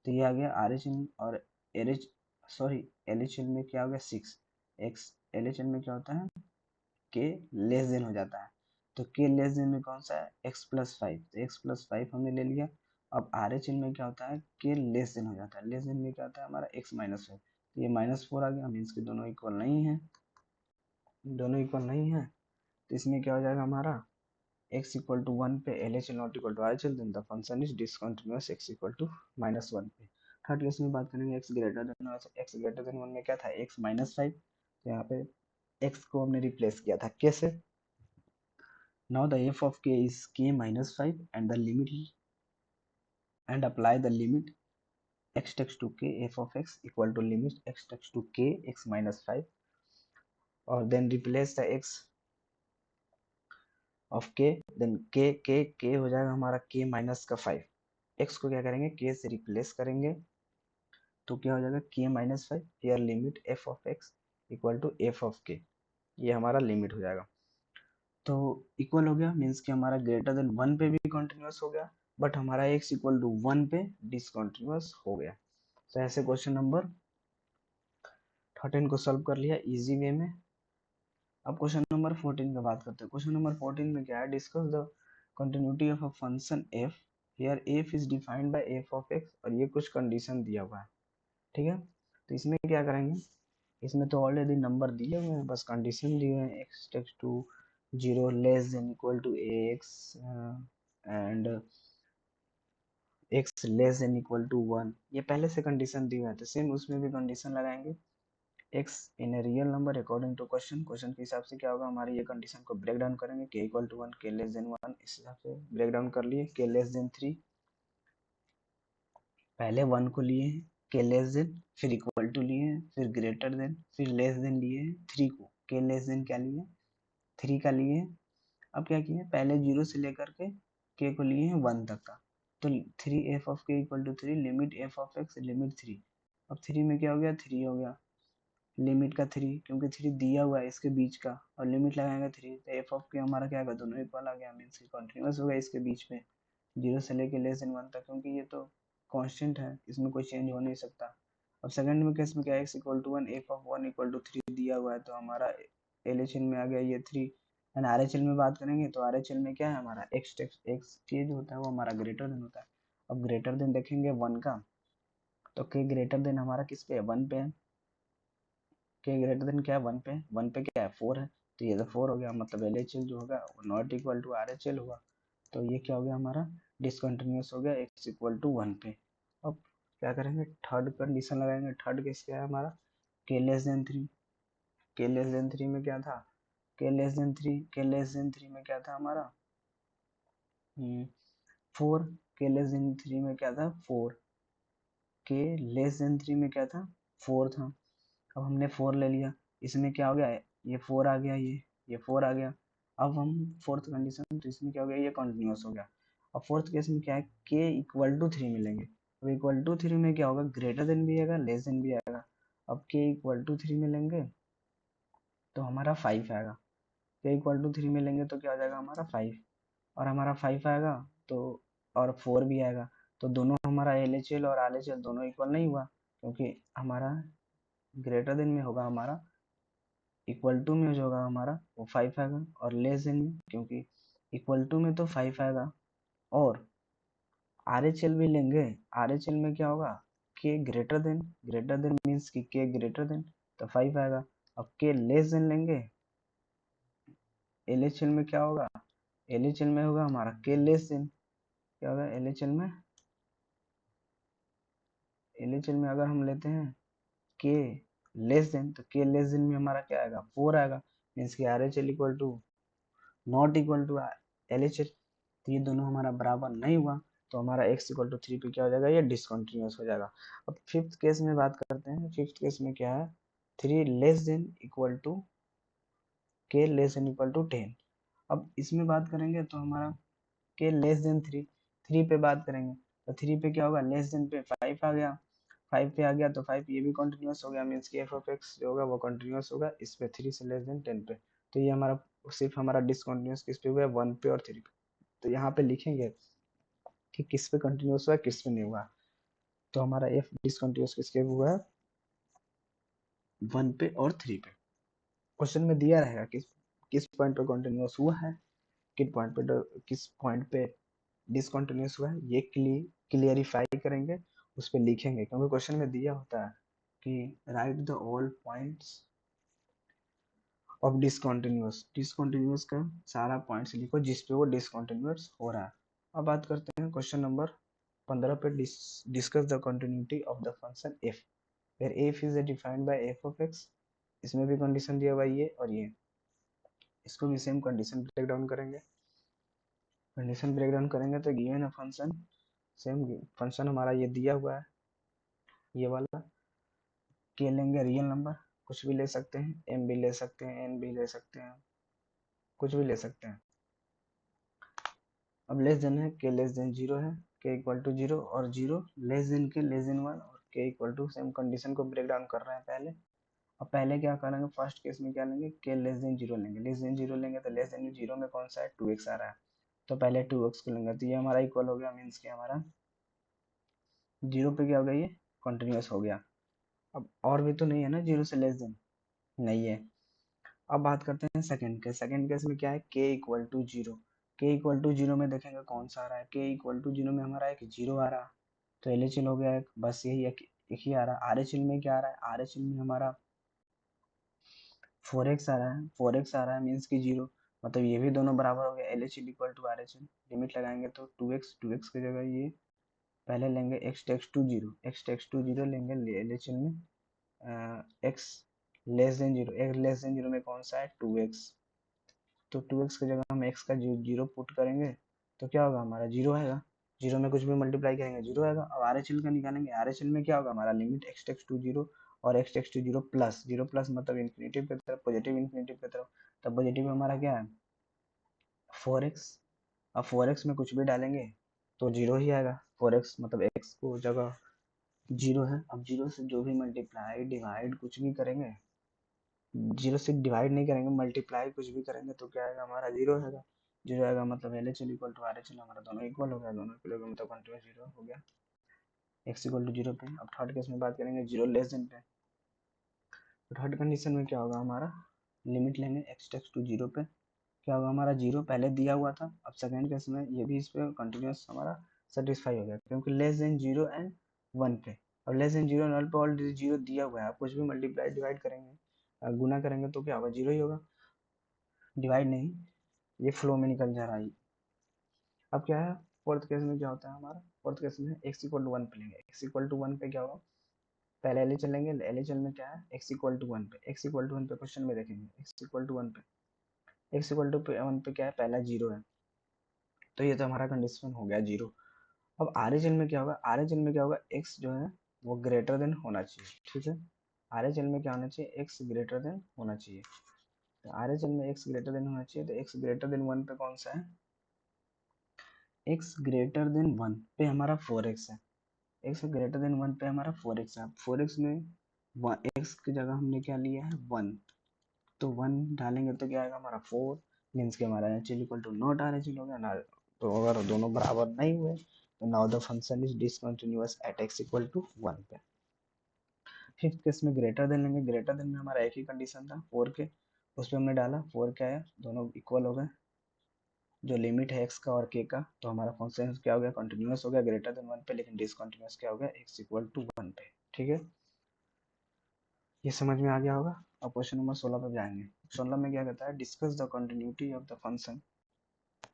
तो ये आ गया RHL, और LH सॉरी LHL में क्या हो गया 6, x LHL में क्या होता है, k लेस देन हो जाता है, तो k लेस देन में कौन सा है, x प्लस 5, तो x प्लस 5 हमने ले लिया। अब RHL में क्या होता है, k लेस देन हो जाता है, लेस देन में क्या होता है हमारा x माइनस 5, तो ये -4 आ गया, मीन्स कि दोनों इक्वल नहीं है, दोनों इक्वल नहीं है, तो इसमें क्या हो जाएगा हमारा, x इक्वल टू 1 पे LHL not equal to RHL, then the function is discontinuous x equal to -1 पे। थर्ड केस में बात करेंगे x greater than, x greater than 1 में क्या था, x माइनस 5, तो यहाँ पे x को हमने रिप्लेस किया था k से। Now the f of k is k minus 5 and the limit, and apply the limit x tends to k f of x equal to limit x tends to k x minus 5, और then replace the x of k, then k हो जाएगा हमारा k minus का 5, x को क्या करेंगे, k से रिप्लेस करेंगे, तो क्या हो जाएगा k minus 5, here limit f of x equal to f of k, ये हमारा लिमिट हो जाएगा। तो इक्वल हो गया, मीन्स कि हमारा ग्रेटर देन 1 पे भी कंटिन्यूअस हो गया, बट हमारा x इक्वल टू 1 पे डिसकंटिन्यूअस हो गया। तो ऐसे क्वेश्चन नंबर 13 को सॉल्व कर लिया इजी वे में। अब क्वेश्चन नंबर 14 का बात करते हैं। क्वेश्चन नंबर 14 में क्या है, discuss the continuity of a function f, here f is defined by f of x, और ये कुछ कंडीशन दिया हुआ है, ठीक है। तो इसमें क्या करेंगे, इसमें तो ऑलरेडी नंबर दिए हुए हैं, बस कंडीशन दिए हुए हैं, x tends to 0 less than equal to ax and x less than equal to 1, ये पहले से कंडीशन दिए हुए हैं, तो सेम उसमें भी कंडीशन लगाएंगे, x in a real number according to question, question के हिसाब से क्या होगा, हमारी ये कंडीशन को ब्रेक डाउन करेंगे, k equal to 1 k less than 1, इस हिसाब से ब्रेक डाउन कर लिए, k लेस देन 3, पहले 1 को लिए हैं, k लेस देन, फिर इक्वल टू लिए हैं, फिर ग्रेटर देन, फिर लेस देन लिए हैं 3 को, k लेस देन क्या लिए, 3 का लिए हैं। अब क्या किए, पहले 0 से लेकर के k को लिए हैं 1 तक का, तो 3 f of k equal to 3 limit f of x limit 3, अब 3 में क्या हो गया, 3 हो गया, लिमिट का 3, क्योंकि 3 दिया हुआ है इसके बीच का, और लिमिट लगाएंगे 3, तो f ऑफ k हमारा क्या होगा, दोनों इक्वल आ गया, मीन्स कंटिन्यूअस होगा इसके बीच में, 0 से लेके लेस देन 1 तक, क्योंकि ये तो कांस्टेंट है, इसमें कोई चेंज हो नहीं सकता। अब सेकंड में केस में क्या है, x equal to 1 f of 1 equal to 3 दिया हुआ है, तो हमारा LHL में आ गया ये 3, एंड RHL में बात करेंगे, तो RHL में क्या है हमारा x k जो होता है वो हमारा ग्रेटर देन होता है। अब ग्रेटर देन देखेंगे 1 का, तो k ग्रेटर देन हमारा किस पे है, 1 पे है, k ग्रेटर देन क्या है, 1 पे, 1 पे क्या है 4 है, तो ये तो 4 हो गया, मतलब LHL जो होगा वो नॉट इक्वल टू RHL होगा। तो ये क्या हो गया हमारा, डिसकंटिन्यूस हो गया x इक्वल टू 1 पे। अब क्या करेंगे, थर्ड कंडीशन लगाएंगे। थर्ड केस क्या है हमारा, k less then 3। k less then 3 में क्या था, k लेस देन 3 में क्या था हमारा 4। k लेस देन 3 में क्या था 4। k लेस देन 3 में क्या था 4 था। अब हमने 4 ले लिया, इसमें क्या हो गया, ये 4 आ गया, ये 4 आ गया। अब हम फोर्थ कंडीशन, तो इसमें क्या हो गया, ये कंटिन्यूस हो गया। अब फोर्थ केस में क्या है, k इक्वल टू 3 मिलेंगे। अब इक्वल टू 3 में क्या होगा, ग्रेटर देन भी आएगा, लेस देन भी आएगा। अब k इक्वल टू 3 मिलेंगे तो हमारा 5 आएगा। k इक्वल टू 3 मिलेंगे तो क्या हो जाएगा हमारा 5, और हमारा 5 आएगा तो, और 4 भी आएगा। तो दोनों हमारा LHL और RHL दोनों इक्वल नहीं हुआ, क्योंकि हमारा ग्रेटर देन में होगा हमारा, इक्वल टू में जो होगा हमारा वो 5 आएगा, और लेस देन में, क्योंकि इक्वल टू में तो 5 आएगा, और RHL भी लेंगे। RHL में क्या होगा, k ग्रेटर देन मीन्स कि k ग्रेटर देन, तो 5 आएगा। अब k लेस देन लेंगे, LHL में क्या होगा, LHL में होगा हमारा k लेस देन, क्या होगा LHL में अगर हम लेते हैं k लेस देन, तो k लेस देन में हमारा क्या आएगा 4 आएगा, मीन्स कि RHL equal to not equal to LHL। तो ये दोनों हमारा बराबर नहीं हुआ, तो हमारा x इक्वल टू 3 पे क्या हो जाएगा, ये डिसकंटिन्यूअस हो जाएगा। अब फिफ्थ केस में बात करते हैं। फिफ्थ केस में क्या है, 3 less than equal to k less than equal to 10। अब इसमें बात करेंगे तो हमारा k लेस देन 3, 3 पे बात करेंगे तो 3 पे क्या होगा, लेस देन पे 5 आ गया, 5 पे आ गया तो 5 ये भी कंटिन्यूअस हो गया, मीन्स कि एफ ऑफ एक्स जो होगा वो कंटिन्यूअस होगा इस पे 3 से लेस देन 10 पे। तो ये हमारा सिर्फ हमारा डिसकंटिन्यूअस किस पे हुआ है, 1 पे और 3 पे। तो यहाँ पे लिखेंगे कि किस पे कंटिन्यूअस हुआ है, किस पे नहीं हुआ। तो हमारा एफ डिसकंटिन्यूअस किसके हुआ है, 1 पे और 3 पे। क्वेश्चन में दिया रहेगा किस किस पॉइंट पे कंटिन्यूअस हुआ है, किस पॉइंट पे डिसकंटिन्यूअस हुआ है, ये क्लियरिफाई करेंगे, उस पर लिखेंगे, क्योंकि क्वेश्चन में दिया होता है कि right the all points of discontinuous का सारा पॉइंट्स लिखो जिस पे वो डिसकंटिन्यूअस हो रहा है। अब बात करते हैं क्वेश्चन नंबर 15 पे, discuss the continuity of the function f where f is defined by f of x। इसमें भी कंडीशन दिया हुआ है ये और ये, इसको भी सेम कंडीशन ब्रेक डाउन करेंगे। कंडीशन ब्रेक डाउन करेंगे तो गिवन है फंक्शन, सेम फंक्शन हमारा ये दिया हुआ है, ये वाला के लेंगे रियल नंबर, कुछ भी ले सकते हैं, m भी ले सकते हैं, n भी ले सकते हैं, कुछ भी ले सकते हैं। अब लेस देन है, के लेस देन 0 है, के इक्वल टू 0 और 0 लेस देन के लेस देन 1 और के इक्वल टू, सेम कंडीशन को ब्रेक डाउन कर रहे हैं पहले। अब पहले क्या करेंगे, फर्स्ट केस में क्या लेंगे, के लेस देन 0 लेंगे। लेस देन 0 लेंगे तो लेस देन 0 में कौन सा है, 2x आ रहा है, तो पहले 2x को लेंगे, तो ये हमारा इक्वल हो गया, मीन्स कि हमारा 0 पे क्या हो गया, ये कंटिन्यूअस हो गया। अब और भी तो नहीं है ना 0 से लेस देन, नहीं है। अब बात करते हैं सेकंड केस। सेकंड केस में क्या है, k इक्वल टू 0। के इक्वल टू 0 में देखेंगे कौन सा आ रहा है, k इक्वल टू 0 में हमारा एक 0 आ रहा, तो LHL हो गया एक, बस यही एक ही आ रहा। RHL में क्या आ रहा है, RHL में हमारा 4x आ रहा है, 4x आ रहा है मीन्स कि 0, मतलब ये भी दोनों बराबर हो गया, LHL equal to RHL। Limit लगाएंगे तो 2x की जगह ये पहले लेंगे x tends to 0, x tends to 0 लेंगे LHL में, x less than 0, x less than 0 में कौन सा है 2x, तो 2x की जगह हम x का 0 पुट करेंगे तो क्या होगा हमारा 0 आएगा, 0 में कुछ भी मल्टीप्लाई करेंगे 0 आएगा। अब RHL का निकालेंगे, RHL में क्या होगा हमारा लिमिट x टेक्स टू 0 और x टेक्स टू 0 प्लस मतलब इन्फिनेटिव की तरफ, पॉजिटिव इन्फिनेटिव की तरफ, तब पॉजिटिव में हमारा क्या है 4x। अब 4x में कुछ भी डालेंगे तो 0 ही आएगा, 4x मतलब x को जगह 0 है। अब 0 से जो भी मल्टीप्लाई डिवाइड कुछ भी करेंगे, 0 से डिवाइड नहीं करेंगे, मल्टीप्लाई कुछ भी करेंगे तो क्या आएगा हमारा 0 आएगा। 0 आएगा मतलब LHL इक्वल टू RHL, हमारा दोनों इक्वल हो गया, दोनों इक्वल हो गया मतलब कंटिन्यूअस 0 हो गया, x इक्वल टू 0 पे। अब थर्ड केस में बात करेंगे 0 लेस देन पे, तो थर्ड कंडीशन में क्या होगा हमारा, लिमिट लेंगे x टेक्स टू 0 पे, क्या होगा हमारा 0 पहले दिया हुआ था। अब सेकेंड केस में ये भी इस पे कंटिन्यूअस हमारा सेटिस्फाई हो गया, क्योंकि लेस देन 0 एंड 1 पे। अब लेस देन 0 नल पे ऑलरेडी 0 दिया हुआ है, आप कुछ भी मल्टीप्लाई डिवाइड करेंगे, गुना करेंगे तो क्या होगा 0 ही होगा। डिवाइड नहीं, ये फ्लो में निकल जा रहा है। अब क्या है फोर्थ केस में, क्या होता है हमारा फोर्थ केस में x इक्वल टू वन पे लेंगे। x इक्वल टू वन पे क्या होगा, पहले एल चलेंगे, एल में क्या है x इक्वल टू वन पे, x इक्वल टू वन पे क्वेश्चन में देखेंगे x इक्वल टू वन पे, x इक्वल टू वन पे क्या है, पहला जीरो है, तो ये तो हमारा कंडीशन हो गया जीरो। अब आर में क्या होगा, आर में क्या होगा, x जो है वो ग्रेटर देन होना चाहिए, ठीक है। आर में क्या होना चाहिए, x ग्रेटर देन होना चाहिए। तो आर में x ग्रेटर देन होना चाहिए, तो x ग्रेटर देन वन पे कौन सा है, x ग्रेटर देन वन पे हमारा 4x है, x ग्रेटर देन वन पे हमारा 4x है। 4x में x की जगह हमने क्या लिया है, वन, तो वन डालेंगे तो क्या आएगा हमारा 4, मीन्स के हमारा H equal to not R H हो गया ना। तो अगर दोनों बराबर नहीं हुए तो now the function is discontinuous at x equal to one पे। फिफ्थ केस में ग्रेटर देन लेंगे, ग्रेटर देन में हमारा एक ही कंडीशन था 4 के, उस पर हमने डाला 4 क्या है, दोनों इक्वल हो गए, जो लिमिट है एक्स का और के का, तो हमारा फंक्शन क्या हो गया, कंटिन्यूअस हो गया ग्रेटर देन वन पे, लेकिन डिसकंटिन्यूअस क्या हो गया, एक्स इक्वल टू वन पे, ठीक है। ये समझ में आ गया होगा। अब क्वेश्चन नंबर 16 पर जाएंगे। 16 में क्या कहता है, discuss the continuity of the function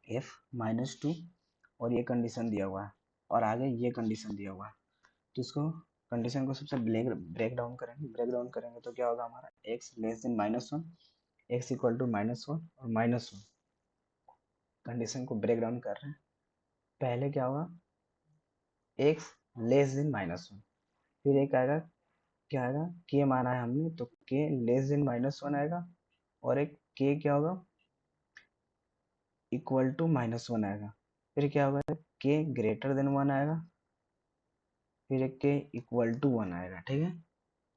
F minus two, और ये कंडीशन दिया हुआ है और आगे ये कंडीशन दिया हुआ है, तो इसको कंडीशन को सबसे ब्रेक डाउन करेंगे, ब्रेक डाउन करेंगे तो क्या होगा हमारा, x less than minus one, x equal to minus one और माइनस वन, कंडीशन को ब्रेक डाउन कर रहे हैं। पहले क्या होगा, x less than minus one, फिर एक आएगा, क्या आएगा, के माना है हमने तो के लेस देन माइनस वन आएगा, और एक के क्या होगा, इक्वल टू माइनस वन आएगा, फिर क्या होगा, के ग्रेटर देन वन आएगा, फिर एक के इक्वल टू वन आएगा, ठीक है।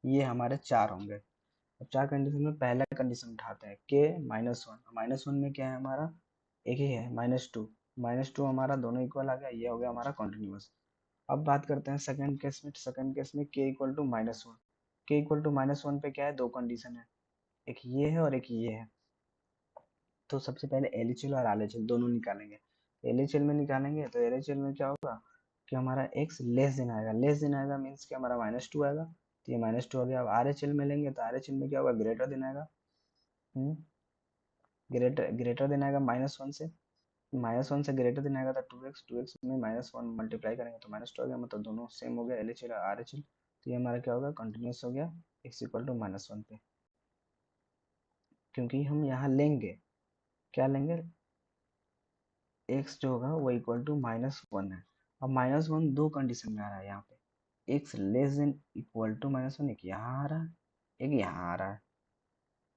ये हमारे चार होंगे। अब चार कंडीशन में पहला कंडीशन उठाते हैं, के माइनस वन, माइनस वन में क्या है हमारा, एक ही है माइनस टू, माइनस टू हमारा दोनों इक्वल आ गया, ये हो गया हमारा कॉन्टिन्यूस। अब बात करते हैं सेकंड केस में, सेकंड केस में के इक्वल टू माइनस वन, के इक्वल टू माइनस वन पे क्या है, दो कंडीशन है, एक ये है और एक ये है। तो सबसे पहले एल और आर दोनों निकालेंगे। एल में निकालेंगे तो एल में क्या होगा कि हमारा x लेस देन आएगा, लेस देन आएगा मीन्स कि हमारा माइनस टू आएगा, तो ये माइनस टू हो गया। अब आर में लेंगे तो आर में क्या होगा, ग्रेटर देन आएगा, ग्रेटर देन आएगा माइनस वन से, माइनस वन से ग्रेटर देन आएगा तो टू एक्स में माइनस वन मल्टीप्लाई करेंगे तो माइनस टू आ गया, मतलब दोनों सेम हो गया, एल और आर। तो ये हमारा क्या होगा, कंटिन्यूस हो गया x equal to minus one पे, क्योंकि हम यहाँ लेंगे, क्या लेंगे, x जो होगा वो इक्वल टू माइनस वन है। अब माइनस वन दो कंडीशन में आ रहा है यहाँ पे, x less than equal to minus one, एक यहाँ आ रहा है, एक यहाँ आ रहा है,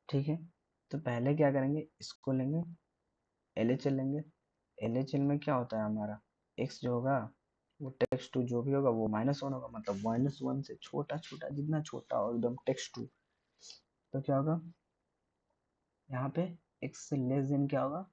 ठीक है। तो पहले क्या करेंगे, इसको लेंगे, LHL लेंगे, LHL में क्या होता है हमारा, x जो होगा वो टेक्स्ट टू जो भी होगा वो माइनस वन होगा, मतलब माइनस वन से छोटा छोटा, जितना छोटा हो एकदम टेक्स्ट टू, तो क्या होगा यहाँ पे x से लेस देन क्या होगा,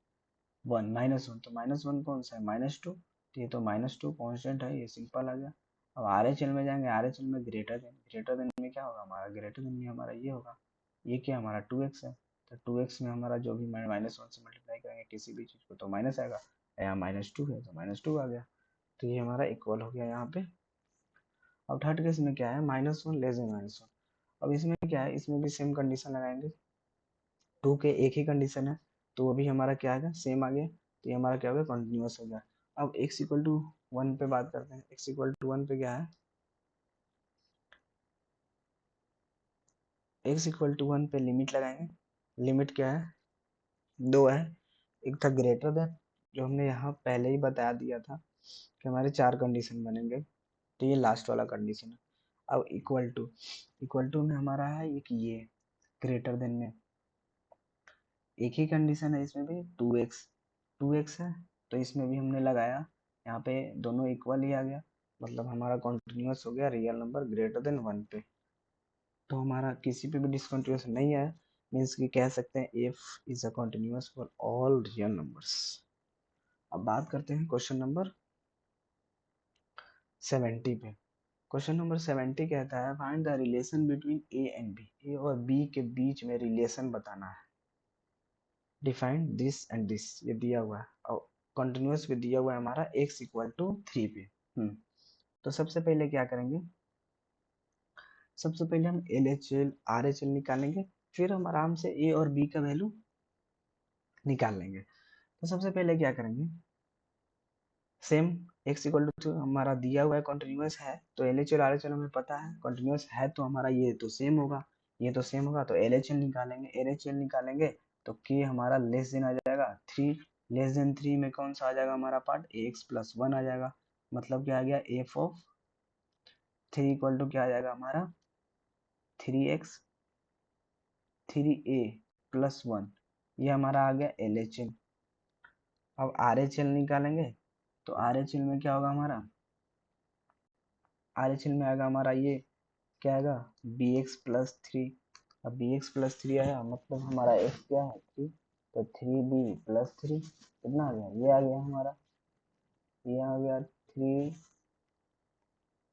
वन, माइनस वन, तो माइनस वन कौन सा है, माइनस टू, तो ये तो माइनस टू कॉन्स्टेंट है, ये सिंपल आ गया। अब आर एच एल में जाएंगे, आर एच एल में ग्रेटर देन, ग्रेटर देन में क्या होगा हमारा, ग्रेटर देन में हमारा ये होगा, ये क्या हमारा टू एक्स है, तो टू एक्स में हमारा जो भी माइनस वन से मल्टीप्लाई करेंगे किसी भी चीज़ को तो माइनस आएगा, यहाँ माइनस टू है तो माइनस टू आ गया, तो ये हमारा इक्वल हो गया यहाँ पे। अब थर्ड केस में क्या है, minus one less than minus one, अब इसमें क्या है, इसमें भी सेम कंडीशन लगाएंगे, टू के एक ही कंडीशन है तो वो भी हमारा क्या आ गया, सेम आ गया, तो ये हमारा क्या हो गया, कंटिन्यूस हो गया। अब x इक्वल टू वन पे बात करते हैं, x इक्वल टू वन पे क्या है, x इक्वल टू वन पे लिमिट लगाएंगे, लिमिट क्या है, दो है, एक था ग्रेटर देन, जो हमने यहाँ पहले ही बता दिया था कि हमारे चार कंडीशन बनेंगे, तो ये लास्ट वाला कंडीशन है। अब इक्वल टू में हमारा है एक ये, ग्रेटर देन में एक ही कंडीशन है, इसमें भी टू एक्स है, तो इसमें भी हमने लगाया, यहाँ पे दोनों इक्वल ही आ गया, मतलब हमारा कॉन्टिन्यूस हो गया real number greater than one पे, तो हमारा किसी पे भी डिसकंटिन्यूस नहीं है, मीन्स कि कह सकते हैं F is a continuous for all real numbers. अब बात करते हैं क्वेश्चन नंबर 70 पे। क्वेश्चन नंबर 70 कहता है, find the relation between A and b, a और बी के बीच में रिलेशन बताना है, डिफाइंड दिस एंड दिस, ये दिया हुआ है और कंटिन्यूस भी दिया हुआ है हमारा x इक्वल टू थ्री पे। तो सबसे पहले क्या करेंगे, सबसे पहले हम L H L R H L निकालेंगे, फिर हम आराम से ए और बी का वैल्यू निकाल लेंगे। तो सबसे पहले क्या करेंगे, सेम x इक्वल टू हमारा दिया हुआ है कंटिन्यूअस है, तो L H L R H L हमें पता है कंटिन्यूअस है, तो हमारा ये तो सेम होगा, ये तो सेम होगा, तो एल एच एल निकालेंगे, एल एच एल निकालेंगे तो k हमारा लेस देन आ जाएगा 3, लेस देन 3 में कौन सा आ जाएगा हमारा पार्ट, ax प्लस 1 आ जाएगा, मतलब क्या आ गया एफ ऑफ 3 इक्वल टू क्या आ जाएगा हमारा 3x 3a प्लस 1, ये हमारा आ गया एल एच एल। अब आर एच एल निकालेंगे, तो आर एच एल में क्या होगा हमारा, आर एच एल में आएगा हमारा ये क्या आएगा बी एक्स प्लस 3, अब बी एक्स प्लस 3 आया मतलब हमारा एक्स क्या है 3, तो 3b प्लस 3 कितना आ गया, ये आ गया हमारा, ये आ गया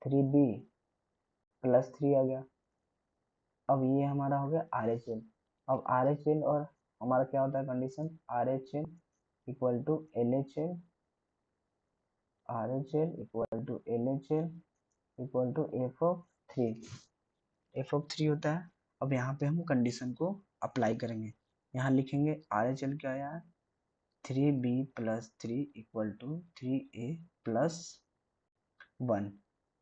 3b प्लस 3 आ गया। अब ये हमारा हो गया आर एच एल। अब आर एच एल और हमारा क्या होता है condition, R H L equal to L H L, R H L equal to L H L equal to f of 3, f of 3 होता है। अब यहाँ पे हम कंडीशन को अप्लाई करेंगे, यहाँ लिखेंगे आर एच एल क्या आया 3b+3 इक्वल टू 3a+1।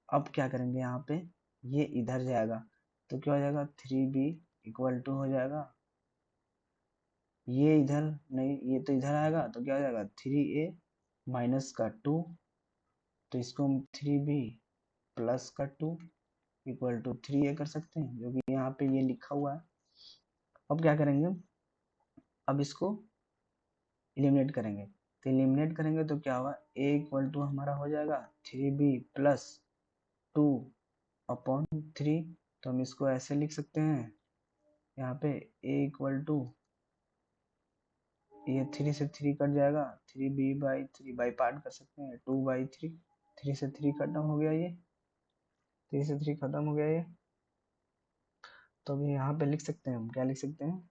अब क्या करेंगे यहाँ पे, ये इधर जाएगा तो क्या हो जाएगा 3b इक्वल टू हो जाएगा, ये इधर नहीं, ये तो इधर आएगा तो क्या हो जाएगा 3a-2, तो इसको हम 3b+2 इक्वल टू 3a कर सकते हैं, जो कि यहाँ पे ये लिखा हुआ है। अब क्या करेंगे, अब इसको एलिमिनेट करेंगे, तो एलिमिनेट करेंगे तो क्या हुआ a इक्वल टू हमारा हो जाएगा 3b+2/3, तो हम इसको ऐसे लिख सकते हैं, यहाँ पे a इक्वल टू, ये 3 से 3 कट जाएगा, 3b/3 बाई पार्ट कर सकते हैं, 2/3, 3 से 3 खत्म हो गया, ये 3 से 3 खत्म हो गया ये, तो अभी यहाँ पे लिख सकते हैं, हम क्या लिख सकते हैं,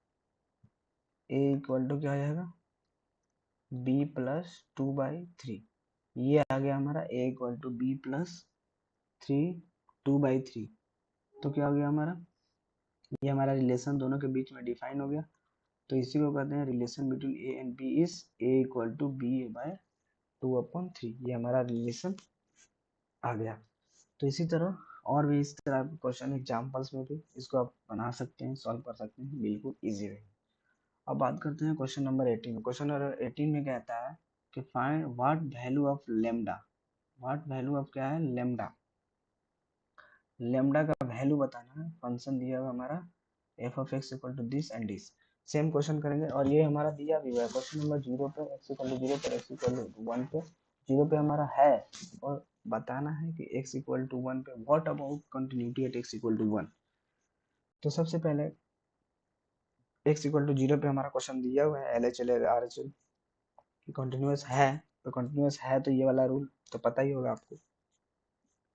a इक्वल टू क्या हो जाएगा b+2/3, ये आ गया हमारा a इक्वल टू b+3 2/3, तो क्या हो गया हमारा, ये हमारा रिलेशन दोनों के बीच में डिफाइन हो गया, तो इसी को कहते हैं relation between A and B is a equal to b/2/3, ये हमारा रिलेशन आ गया। तो इसी तरह और भी इस तरह के क्वेश्चन एग्जाम्पल्स में भी इसको आप बना सकते हैं, सॉल्व कर सकते हैं बिल्कुल इजी वे। अब बात करते हैं क्वेश्चन नंबर 18। क्वेश्चन नंबर 18 में कहता है कि find what value of lambda, what value of क्या है लेमडा, लेमडा का वैल्यू बताना है, फंक्शन दिया हुआ हमारा f of x equal to this and this. Same question करेंगे और ये हमारा दिया भी हुआ है क्वेश्चन नंबर 0 पे एक्स इक्वल टू 0 पर एक्स इक्वल टू 1 पे, 0 पे हमारा है और बताना है कि x इक्वल टू 1 पे what about continuity at x equal to 1। तो सबसे पहले x इक्वल टू 0 पे हमारा क्वेश्चन दिया हुआ है L H L R H L continuous है, तो कंटिन्यूअस है तो ये वाला रूल तो पता ही होगा आपको,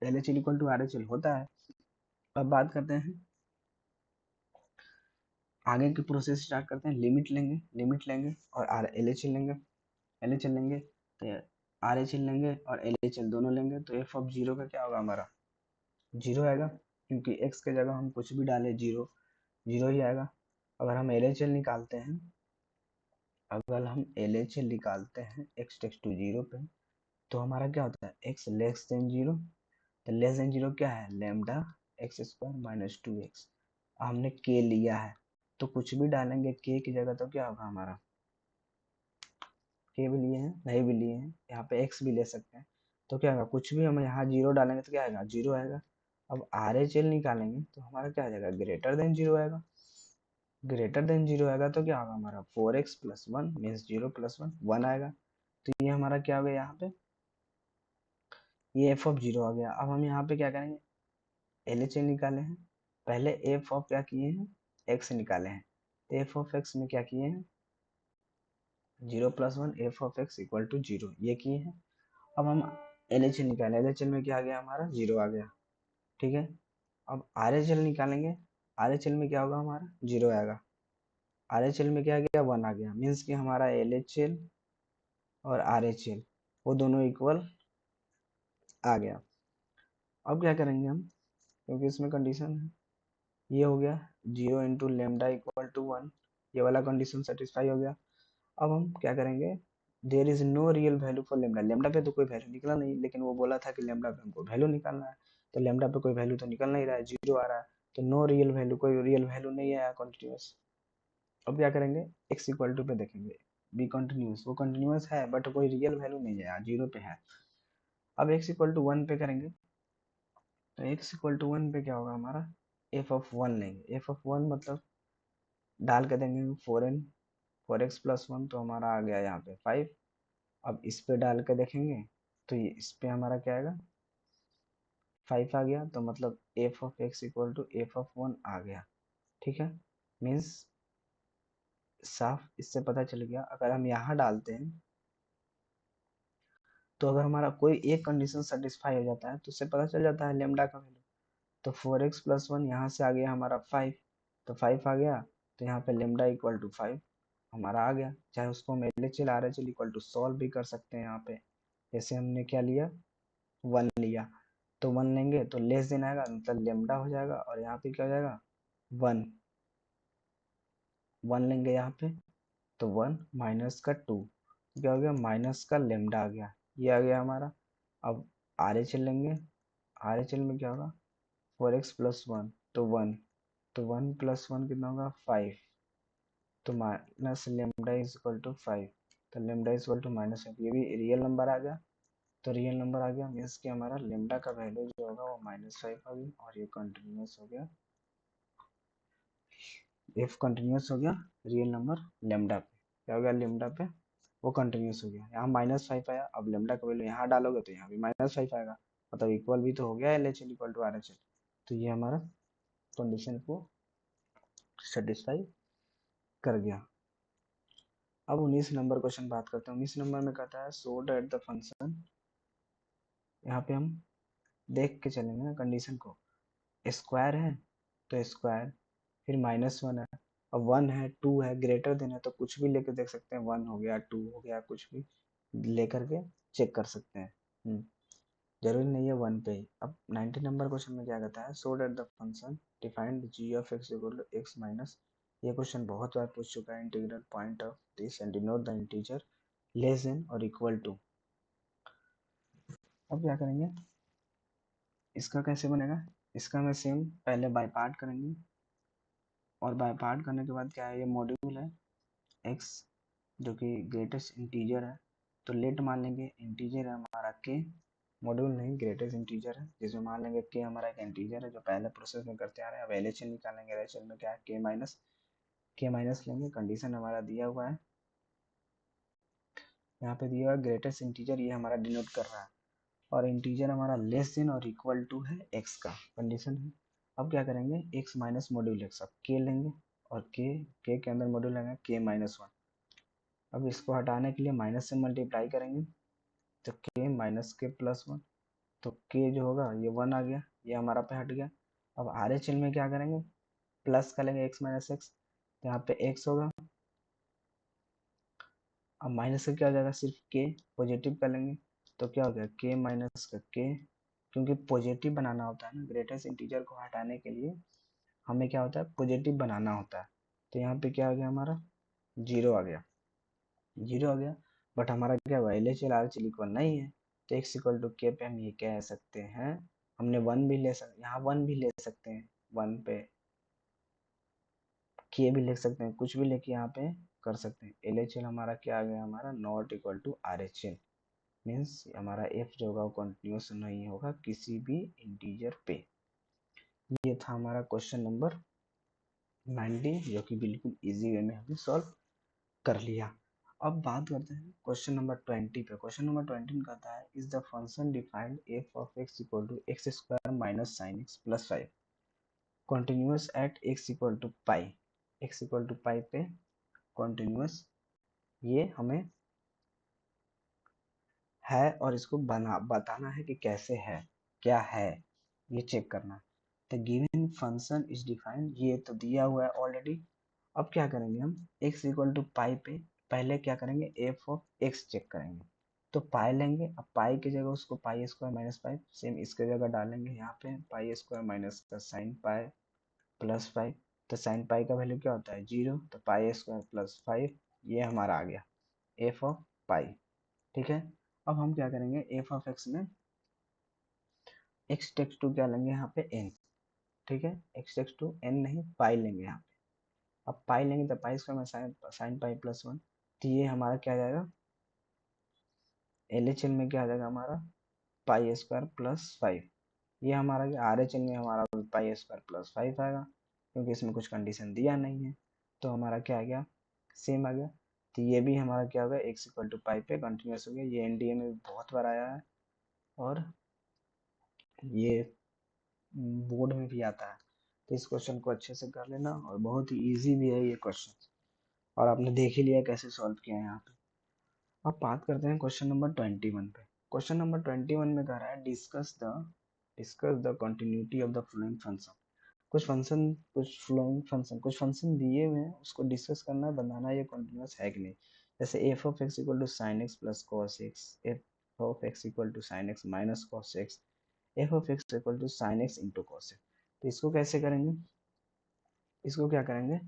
L H L equal to R H L होता है। अब बात करते हैं आगे की प्रोसेस स्टार्ट करते हैं, लिमिट लेंगे और आर एल एच एल लेंगे, एल एच एल लेंगे तो आर एच एल लेंगे और एल एच एल दोनों लेंगे, तो एफ ऑफ 0 का क्या होगा हमारा 0 आएगा, क्योंकि x के जगह हम कुछ भी डालें 0 0 ही आएगा। अगर हम एल एच एल निकालते हैं, अगर हम एल एच एल निकालते हैं x टेक्स टू 0 पे, तो हमारा क्या होता है x लेस देन 0, तो लेस देन 0 क्या है lambda x square minus 2x, हमने k लिया है तो कुछ भी डालेंगे k की जगह तो क्या होगा हमारा, k भी लिए हैं नहीं भी लिए हैं, यहाँ पे x भी ले सकते हैं, तो क्या होगा कुछ भी हम यहाँ 0 डालेंगे तो क्या आएगा 0 आएगा। अब आर एच एल निकालेंगे तो हमारा क्या आ जाएगा ग्रेटर देन 0 आएगा, ग्रेटर देन 0 आएगा तो क्या होगा हमारा 4x+1 मीन्स 0+1 1 आएगा, तो ये हमारा क्या हो गया यहाँ पे, ये एफ ऑफ 0 आ गया। अब हम यहाँ पे क्या करेंगे एल एच एल निकाले हैं, पहले एफ ऑफ क्या किए हैं एक्स निकाले हैं, तो एफ ऑफ एक्स में क्या किए हैं 0+1 f of x equal to 0 ये किए हैं। अब हम एल एच एल निकालें, एल एच एल में क्या आ गया हमारा 0 आ गया, ठीक है। अब आर एच एल निकालेंगे, आर एच एल में क्या होगा हमारा 0 आएगा, आर एच एल में क्या आ गया 1 आ गया, मीन्स कि हमारा एल एच एल और आर एच एल वो दोनों इक्वल आ गया। अब क्या करेंगे हम, क्योंकि इसमें कंडीशन है, ये हो गया 0 इंटू लेमडा इक्वल टू 1, ये वाला कंडीशन सेटिस्फाई हो गया। अब हम क्या करेंगे, there is no real value for lambda, lambda पे तो कोई वैल्यू निकला नहीं, लेकिन वो बोला था कि लेमडा पे हमको वैल्यू निकालना है, तो लेमडा पे कोई वैल्यू तो निकल नहीं रहा है, जीरो आ रहा है, तो नो रियल वैल्यू, कोई रियल वैल्यू नहीं आया कंटिन्यूअस। अब क्या करेंगे, x इक्वल टू पे देखेंगे, बी कंटिन्यूअस, वो कंटिन्यूअस है बट कोई रियल वैल्यू नहीं है, जीरो पे है। अब x इक्वल टू वन पे करेंगे, तो x इक्वल टू वन पे क्या होगा हमारा, एफ ऑफ वन लेंगे, एफ ऑफ वन मतलब डाल के देंगे four n, four x plus one, तो हमारा आ गया यहाँ पे फाइव। अब इस पे डाल के देखेंगे तो ये इस पे हमारा क्या आएगा, फाइव आ गया, तो मतलब f of x equal to f of one आ गया। ठीक है, मीन्स साफ इससे पता चल गया, अगर हम यहाँ डालते हैं तो अगर हमारा कोई एक कंडीशन सेटिस्फाई हो जाता है तो उससे पता चल जाता है लेमडा का वैल्यू। तो फोर एक्स प्लस वन यहाँ से आ गया हमारा फाइव, तो फाइव आ गया, तो यहाँ पे लेमडा इक्वल टू फाइव हमारा आ गया। चाहे उसको हम L H L R H L equal to solve भी कर सकते हैं यहाँ पे, जैसे हमने क्या लिया, वन लिया, तो वन लेंगे तो लेस देन आएगा, मतलब लेमडा हो जाएगा, और यहाँ पे क्या हो जाएगा, वन, वन लेंगे यहाँ पे, तो वन माइनस का टू, क्या हो गया, माइनस का लेमडा आ गया, ये आ गया हमारा। अब आर एच एल लेंगे, आर एच एल में क्या होगा, फोर एक्स प्लस वन, तो वन, तो वन प्लस वन कितना होगा, फाइव, तो minus lambda is equal to five, तो lambda is equal to minus five, ये भी रियल नंबर आ गया। तो रियल नंबर आ गया मीन्स कि हमारा लेमडा का वैल्यू जो होगा वो माइनस फाइव आ गई, और ये कंटिन्यूस हो गया, एफ कंटिन्यूस हो गया रियल नंबर लेमडा पे, क्या हो गया लेमडा पे, वो कंटिन्यूस हो गया। यहाँ माइनस फाइव आया, अब लेमडा का वैल्यू यहाँ डालोगे तो यहाँ भी माइनस फाइव आएगा, मतलब इक्वल भी तो हो गया L H L equal to R H L, तो ये हमारा कंडीशन को सेटिस्फाई कर गया। अब 19 नंबर क्वेश्चन बात करते हैं। 19 नंबर में कहता है सो दैट द फंक्शन, यहाँ पे हम देख के चलेंगे ना कंडीशन को, स्क्वायर है तो स्क्वायर, फिर माइनस वन है, अब वन है, टू है, ग्रेटर देन है, तो कुछ भी लेके देख सकते हैं, वन हो गया, टू हो गया, कुछ भी लेकर के चेक कर सकते हैं। जरूरी नहीं है वन पे ही। अब 19 नंबर क्वेश्चन में क्या कहता है, so that the function defined g of x equal to x minus, ये क्वेश्चन बहुत बार पूछ चुका है, integral point of this and denote the integer less than और इक्वल टू। अब क्या करेंगे, इसका कैसे बनेगा, इसका मैं सेम पहले बाय पार्ट करेंगे, और बाय पार्ट करने के बाद क्या है, ये मॉड्यूल है x जो कि ग्रेटेस्ट इंटीजर है, तो लेट मान लेंगे इंटीजर है हमारा के, मॉड्यूल नहीं ग्रेटेस्ट इंटीजर है, जिसमें मान लेंगे के हमारा एक इंटीजर है जो पहले प्रोसेस में करते आ रहे हैं। अब एल एच एल निकालेंगे, एल एच एल में क्या है, के माइनस लेंगे, कंडीशन हमारा दिया हुआ है, यहाँ पे दिया हुआ है ग्रेटेस्ट इंटीजर, ये हमारा डिनोट कर रहा है, और इंटीजर हमारा लेस देन और इक्वल टू है एक्स का कंडीशन है। अब क्या करेंगे, एक्स माइनस मॉड्यूल एक्स, अब के लेंगे, और के अंदर मॉड्यूल लेंगे के माइनस वन। अब इसको हटाने के लिए माइनस से मल्टीप्लाई करेंगे, तो के माइनस के प्लस वन, तो के जो होगा ये वन आ गया, ये हमारा पे हट गया। अब आर एच एल में क्या करेंगे, प्लस करेंगे एक्स माइनस एक्स, तो यहाँ पे एक्स होगा, अब माइनस का क्या हो जाएगा, सिर्फ के, पॉजिटिव कर लेंगे, तो क्या हो गया के माइनस का के, क्योंकि पॉजिटिव बनाना होता है ना, ग्रेटेस्ट इंटीजर को हटाने के लिए हमें क्या होता है, पॉजिटिव बनाना होता है, तो यहाँ पे क्या आ गया हमारा, जीरो आ गया, जीरो आ गया, बट हमारा क्या हुआ, L H L R H L equal नहीं है, तो एक्स इक्वल टू के पे हम ये कह सकते हैं, हमने वन भी ले सकते, यहाँ वन भी ले सकते हैं, वन पे के भी लिख सकते हैं, कुछ भी लेके यहाँ पे कर सकते हैं। एल एच एल हमारा क्या आ गया, हमारा not equal to R H L, means हमारा एफ जो होगा वो कंटिन्यूस नहीं होगा किसी भी इंटीजर पे। ये था हमारा क्वेश्चन नंबर 19, जो कि बिल्कुल इजी वे में हमने सॉल्व कर लिया। अब बात करते हैं क्वेश्चन नंबर 20 पे। क्वेश्चन नंबर 20 में कहता है is the function defined f of x equal to x square minus sine x plus five continuous at x equal to pi, x equal to pi पे कॉन्टिन्यूस, ये हमें है और इसको बताना है कि कैसे है, क्या है, ये चेक करना। The given function is defined, ये तो दिया हुआ है ऑलरेडी। अब क्या करेंगे हम, x इक्वल टू पाई पे पहले क्या करेंगे, एफ ऑफ एक्स चेक करेंगे, तो पाई लेंगे, अब पाई की जगह उसको pi square minus pi, same इसके जगह डालेंगे यहाँ पे पाई स्क्वायर माइनस का साइन पाई प्लस फाइव, तो साइन पाई का वैल्यू क्या होता है जीरो, तो पाई स्क्वायर प्लस फाइव ये हमारा आ गया एफ ऑफ पाई। ठीक है, अब हम क्या करेंगे, एफ ऑफ एक्स में एक्स टेक्स टू क्या लेंगे यहाँ पे एन। ठीक है, एक्स टेक्स टू एन नहीं पाई लेंगे यहाँ पे। अब पाई लेंगे तो पाई स्क्वायर में साइन पाई प्लस वन, तो ये हमारा क्या आ जाएगा, एल एच एल में क्या आ जाएगा हमारा पाई स्क्वायर प्लस फाइव। ये हमारा आर एच एल में हमारा पाई स्क्वायर प्लस फाइव आएगा, क्योंकि इसमें कुछ कंडीशन दिया नहीं है, तो हमारा क्या आ गया, सेम आ गया। तो ये भी हमारा क्या होगा, एक्स इक्वल टू पाई पे कंटिन्यूस हो गया। ये एनडीए में भी बहुत बार आया है और ये बोर्ड में भी आता है, तो इस क्वेश्चन को अच्छे से कर लेना, और बहुत ही इजी भी है ये क्वेश्चन, और आपने देख ही लिया कैसे सॉल्व किया है यहाँ पे। अब बात करते हैं क्वेश्चन नंबर 21 पे। क्वेश्चन नंबर 21 में कह रहा है discuss the continuity of the flowing function. कुछ फंक्शन दिए हुए हैं, उसको डिस्कस करना है, बनाना ये कंटिन्यूस है कि नहीं। जैसे f of x equal to sine x plus cos x, f of x equal to sine x minus cos x, f of x equal to sine x into cos x. तो इसको कैसे करेंगे, इसको क्या करेंगे,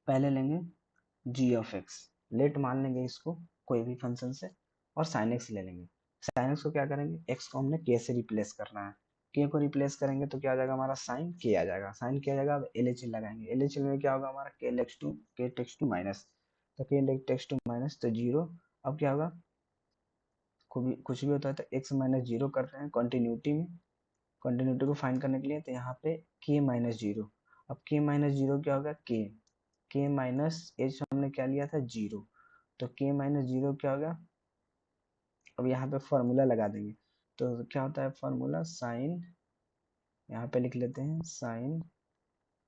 पहले लेंगे जी ऑफ एक्स, लेट मान लेंगे इसको कोई भी फंक्शन से, और साइन एक्स ले लेंगे। साइन एक्स को क्या करेंगे, एक्स को हमने के से रिप्लेस करना है, के को रिप्लेस करेंगे तो क्या आ जाएगा हमारा साइन के आ जाएगा, साइन के आ जाएगा। अब एल एच एल लगाएंगे, एल एच एल में क्या होगा हमारा के टेक्स टू माइनस, तो के टेक्स टू माइनस तो जीरो। अब क्या होगा, कुछ भी होता है तो एक्स माइनस जीरो कर रहे हैं कंटिन्यूटी में, कंटिन्यूटी को फाइंड करने के लिए, तो यहाँ पे के माइनस जीरो। अब के माइनस जीरो क्या होगा, के माइनस एच हमने क्या लिया था जीरो, तो के माइनस जीरो क्या होगा। अब यहाँ पे फॉर्मूला लगा देंगे, तो क्या होता है फॉर्मूला, साइन, यहाँ पे लिख लेते हैं साइन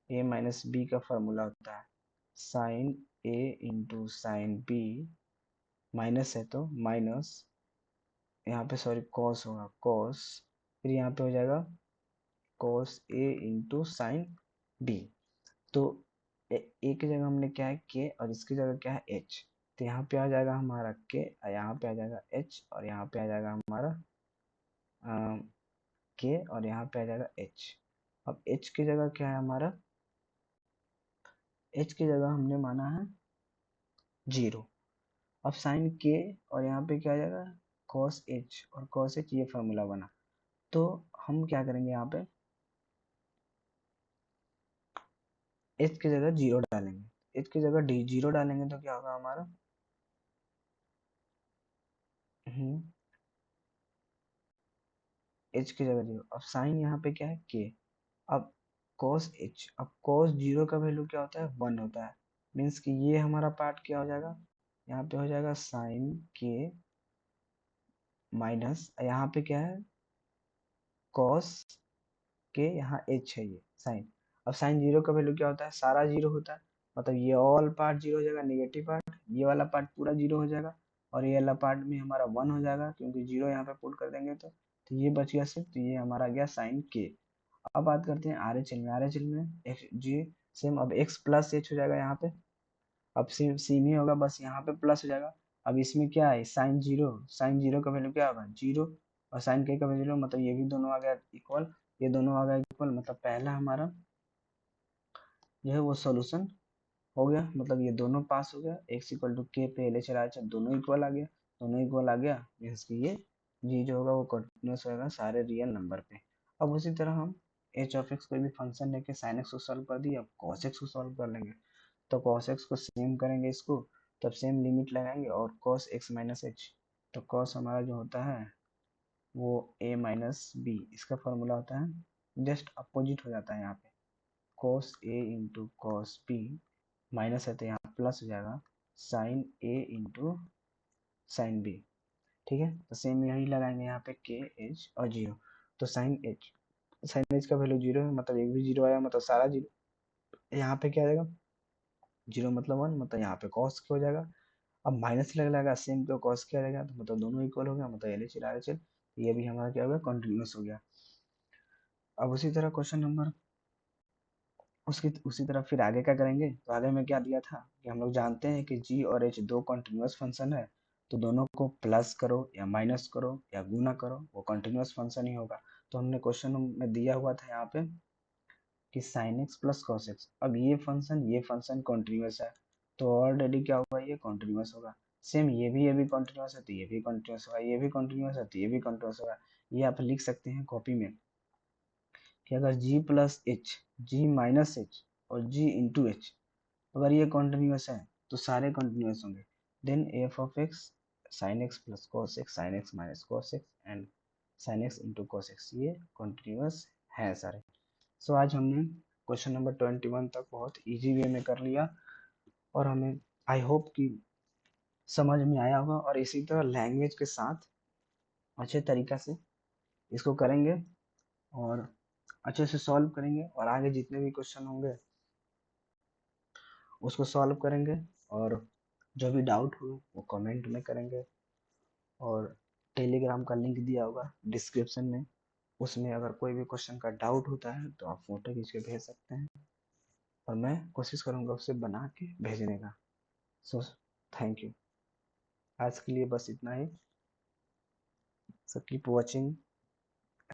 ए माइनस बी का फॉर्मूला होता है साइन ए इंटू साइन बी, माइनस है तो माइनस, यहाँ पे सॉरी कॉस होगा कॉस, फिर यहाँ पे हो जाएगा cos A into sine B. तो ए की जगह हमने क्या है के, और इसकी जगह क्या है एच, तो यहाँ पे आ जाएगा हमारा के, यहाँ पे आ जाएगा एच, और यहाँ पे आ जाएगा हमारा के, और यहाँ पे आ जाएगा एच। अब एच की जगह क्या है हमारा, एच की जगह हमने माना है जीरो। अब साइन के, और यहाँ पे क्या आ जाएगा कॉस एच, और कॉस एच ये फॉर्मूला बना, तो हम क्या करेंगे यहाँ पे एच की जगह जीरो डालेंगे, एच की जगह डी जीरो डालेंगे तो क्या होगा हमारा, एच की जगह जीरो। अब साइन यहाँ पे क्या है के, अब cos एच, अब cos जीरो का वैल्यू क्या होता है, वन होता है, मीन्स कि ये हमारा पार्ट क्या हो जाएगा, यहाँ पे हो जाएगा साइन के माइनस, यहाँ पे क्या है cos के, यहाँ एच है ये साइन। अब साइन जीरो का वैल्यू क्या होता है, सारा जीरो होता है, मतलब ये ऑल पार्ट जीरो हो जाएगा, नेगेटिव पार्ट, ये वाला पार्ट पूरा जीरो हो जाएगा, और ये वाला पार्ट में हमारा वन हो जाएगा, क्योंकि जीरो यहाँ पे पुट कर देंगे तो ये बच गया सिर्फ, तो ये हमारा गया साइन के। अब बात करते हैं आर एच एल में, आर एच एल में एक्स जी सेम, अब एक्स प्लस एच हो जाएगा यहाँ पे, अब सेम ही होगा, बस यहाँ पे प्लस हो जाएगा। अब इसमें क्या है साइन जीरो, साइन जीरो का वैल्यू क्या होगा जीरो, और साइन के का वैल्यू मतलब ये भी दोनों आ गया इक्वल, ये दोनों आ गया इक्वल, मतलब पहला हमारा जो है वो सोल्यूशन हो गया, मतलब ये दोनों पास हो गया, एक्स इक्वल टू के पे एल एच आर एच दोनों इक्वल आ गया, दोनों इक्वल आ गया मीन्स कि ये जी जो होगा वो कंटिन्यूस होगा सारे रियल नंबर पे। अब उसी तरह हम एच ऑफ एक्स कोई भी फंक्शन लेके साइन एक्स को सॉल्व कर दिया, अब कॉस एक्स को सॉल्व कर लेंगे, तो कॉस एक्स को सेम करेंगे इसको, तब सेम लिमिट लगाएंगे, और कॉस एक्स माइनस एच, तो कॉस हमारा जो होता है वो ए माइनस बी, इसका फॉर्मूला होता है जस्ट अपोजिट हो जाता है यहाँ पे, cos A into cos B, minus है तो यहाँ प्लस हो जाएगा साइन ए इंटू साइन बी। ठीक है, तो सेम यही लगाएंगे यहाँ पे के एच और जीरो, तो साइन एच का वैल्यू जीरो है, मतलब एक भी जीरो आया मतलब सारा जीरो, यहाँ पे क्या आ जाएगा जीरो मतलब वन, मतलब यहाँ पे कॉस हो जाएगा। अब माइनस लगा सेम को कॉस किया जाएगा, तो मतलब दोनों इक्वल हो गया, मतलब L H R H L, ये भी हमारा क्या हो गया कॉन्टिन्यूस हो गया। अब उसी तरह क्वेश्चन नंबर उसकी उसी तरह फिर आगे क्या करेंगे, तो आगे में क्या दिया था कि हम लोग जानते हैं कि जी और एच दो कंटिन्यूस फंक्शन है, तो दोनों को प्लस करो या माइनस करो या गुना करो वो कंटिन्यूस फंक्शन ही होगा। तो हमने क्वेश्चन में दिया हुआ था यहाँ पे कि sign x plus cos x, अब ये फंक्शन कंटिन्यूस है, तो ऑलरेडी क्या होगा, ये कॉन्टिन्यूस होगा। सेम ये भी कॉन्टिन्यूस है तो ये भी कॉन्टिन्यूस होगा, ये भी कॉन्टिन्यूस है तो ये भी कॉन्टिन्यूस होगा। ये आप लिख सकते हैं कॉपी में कि अगर g plus h, g minus h और g इंटू एच अगर ये कॉन्टिन्यूस है तो सारे कॉन्टिन्यूस होंगे। Then f of x sine x plus cos x sine x minus cos x and sine x into cos x ये कॉन्टिन्यूस हैं सारे। सो आज हमने क्वेश्चन नंबर 21 तक बहुत इजी वे में कर लिया और हमें आई होप कि समझ में आया होगा। और इसी तरह लैंग्वेज के साथ अच्छे तरीका से इसको करेंगे और अच्छे से सॉल्व करेंगे और आगे जितने भी क्वेश्चन होंगे उसको सॉल्व करेंगे। और जो भी डाउट हो वो कमेंट में करेंगे और टेलीग्राम का लिंक दिया होगा डिस्क्रिप्शन में, उसमें अगर कोई भी क्वेश्चन का डाउट होता है तो आप फोटो खींच के भेज सकते हैं और मैं कोशिश करूँगा उसे बना के भेजने का। सो थैंक यू, आज के लिए बस इतना ही। So keep watching.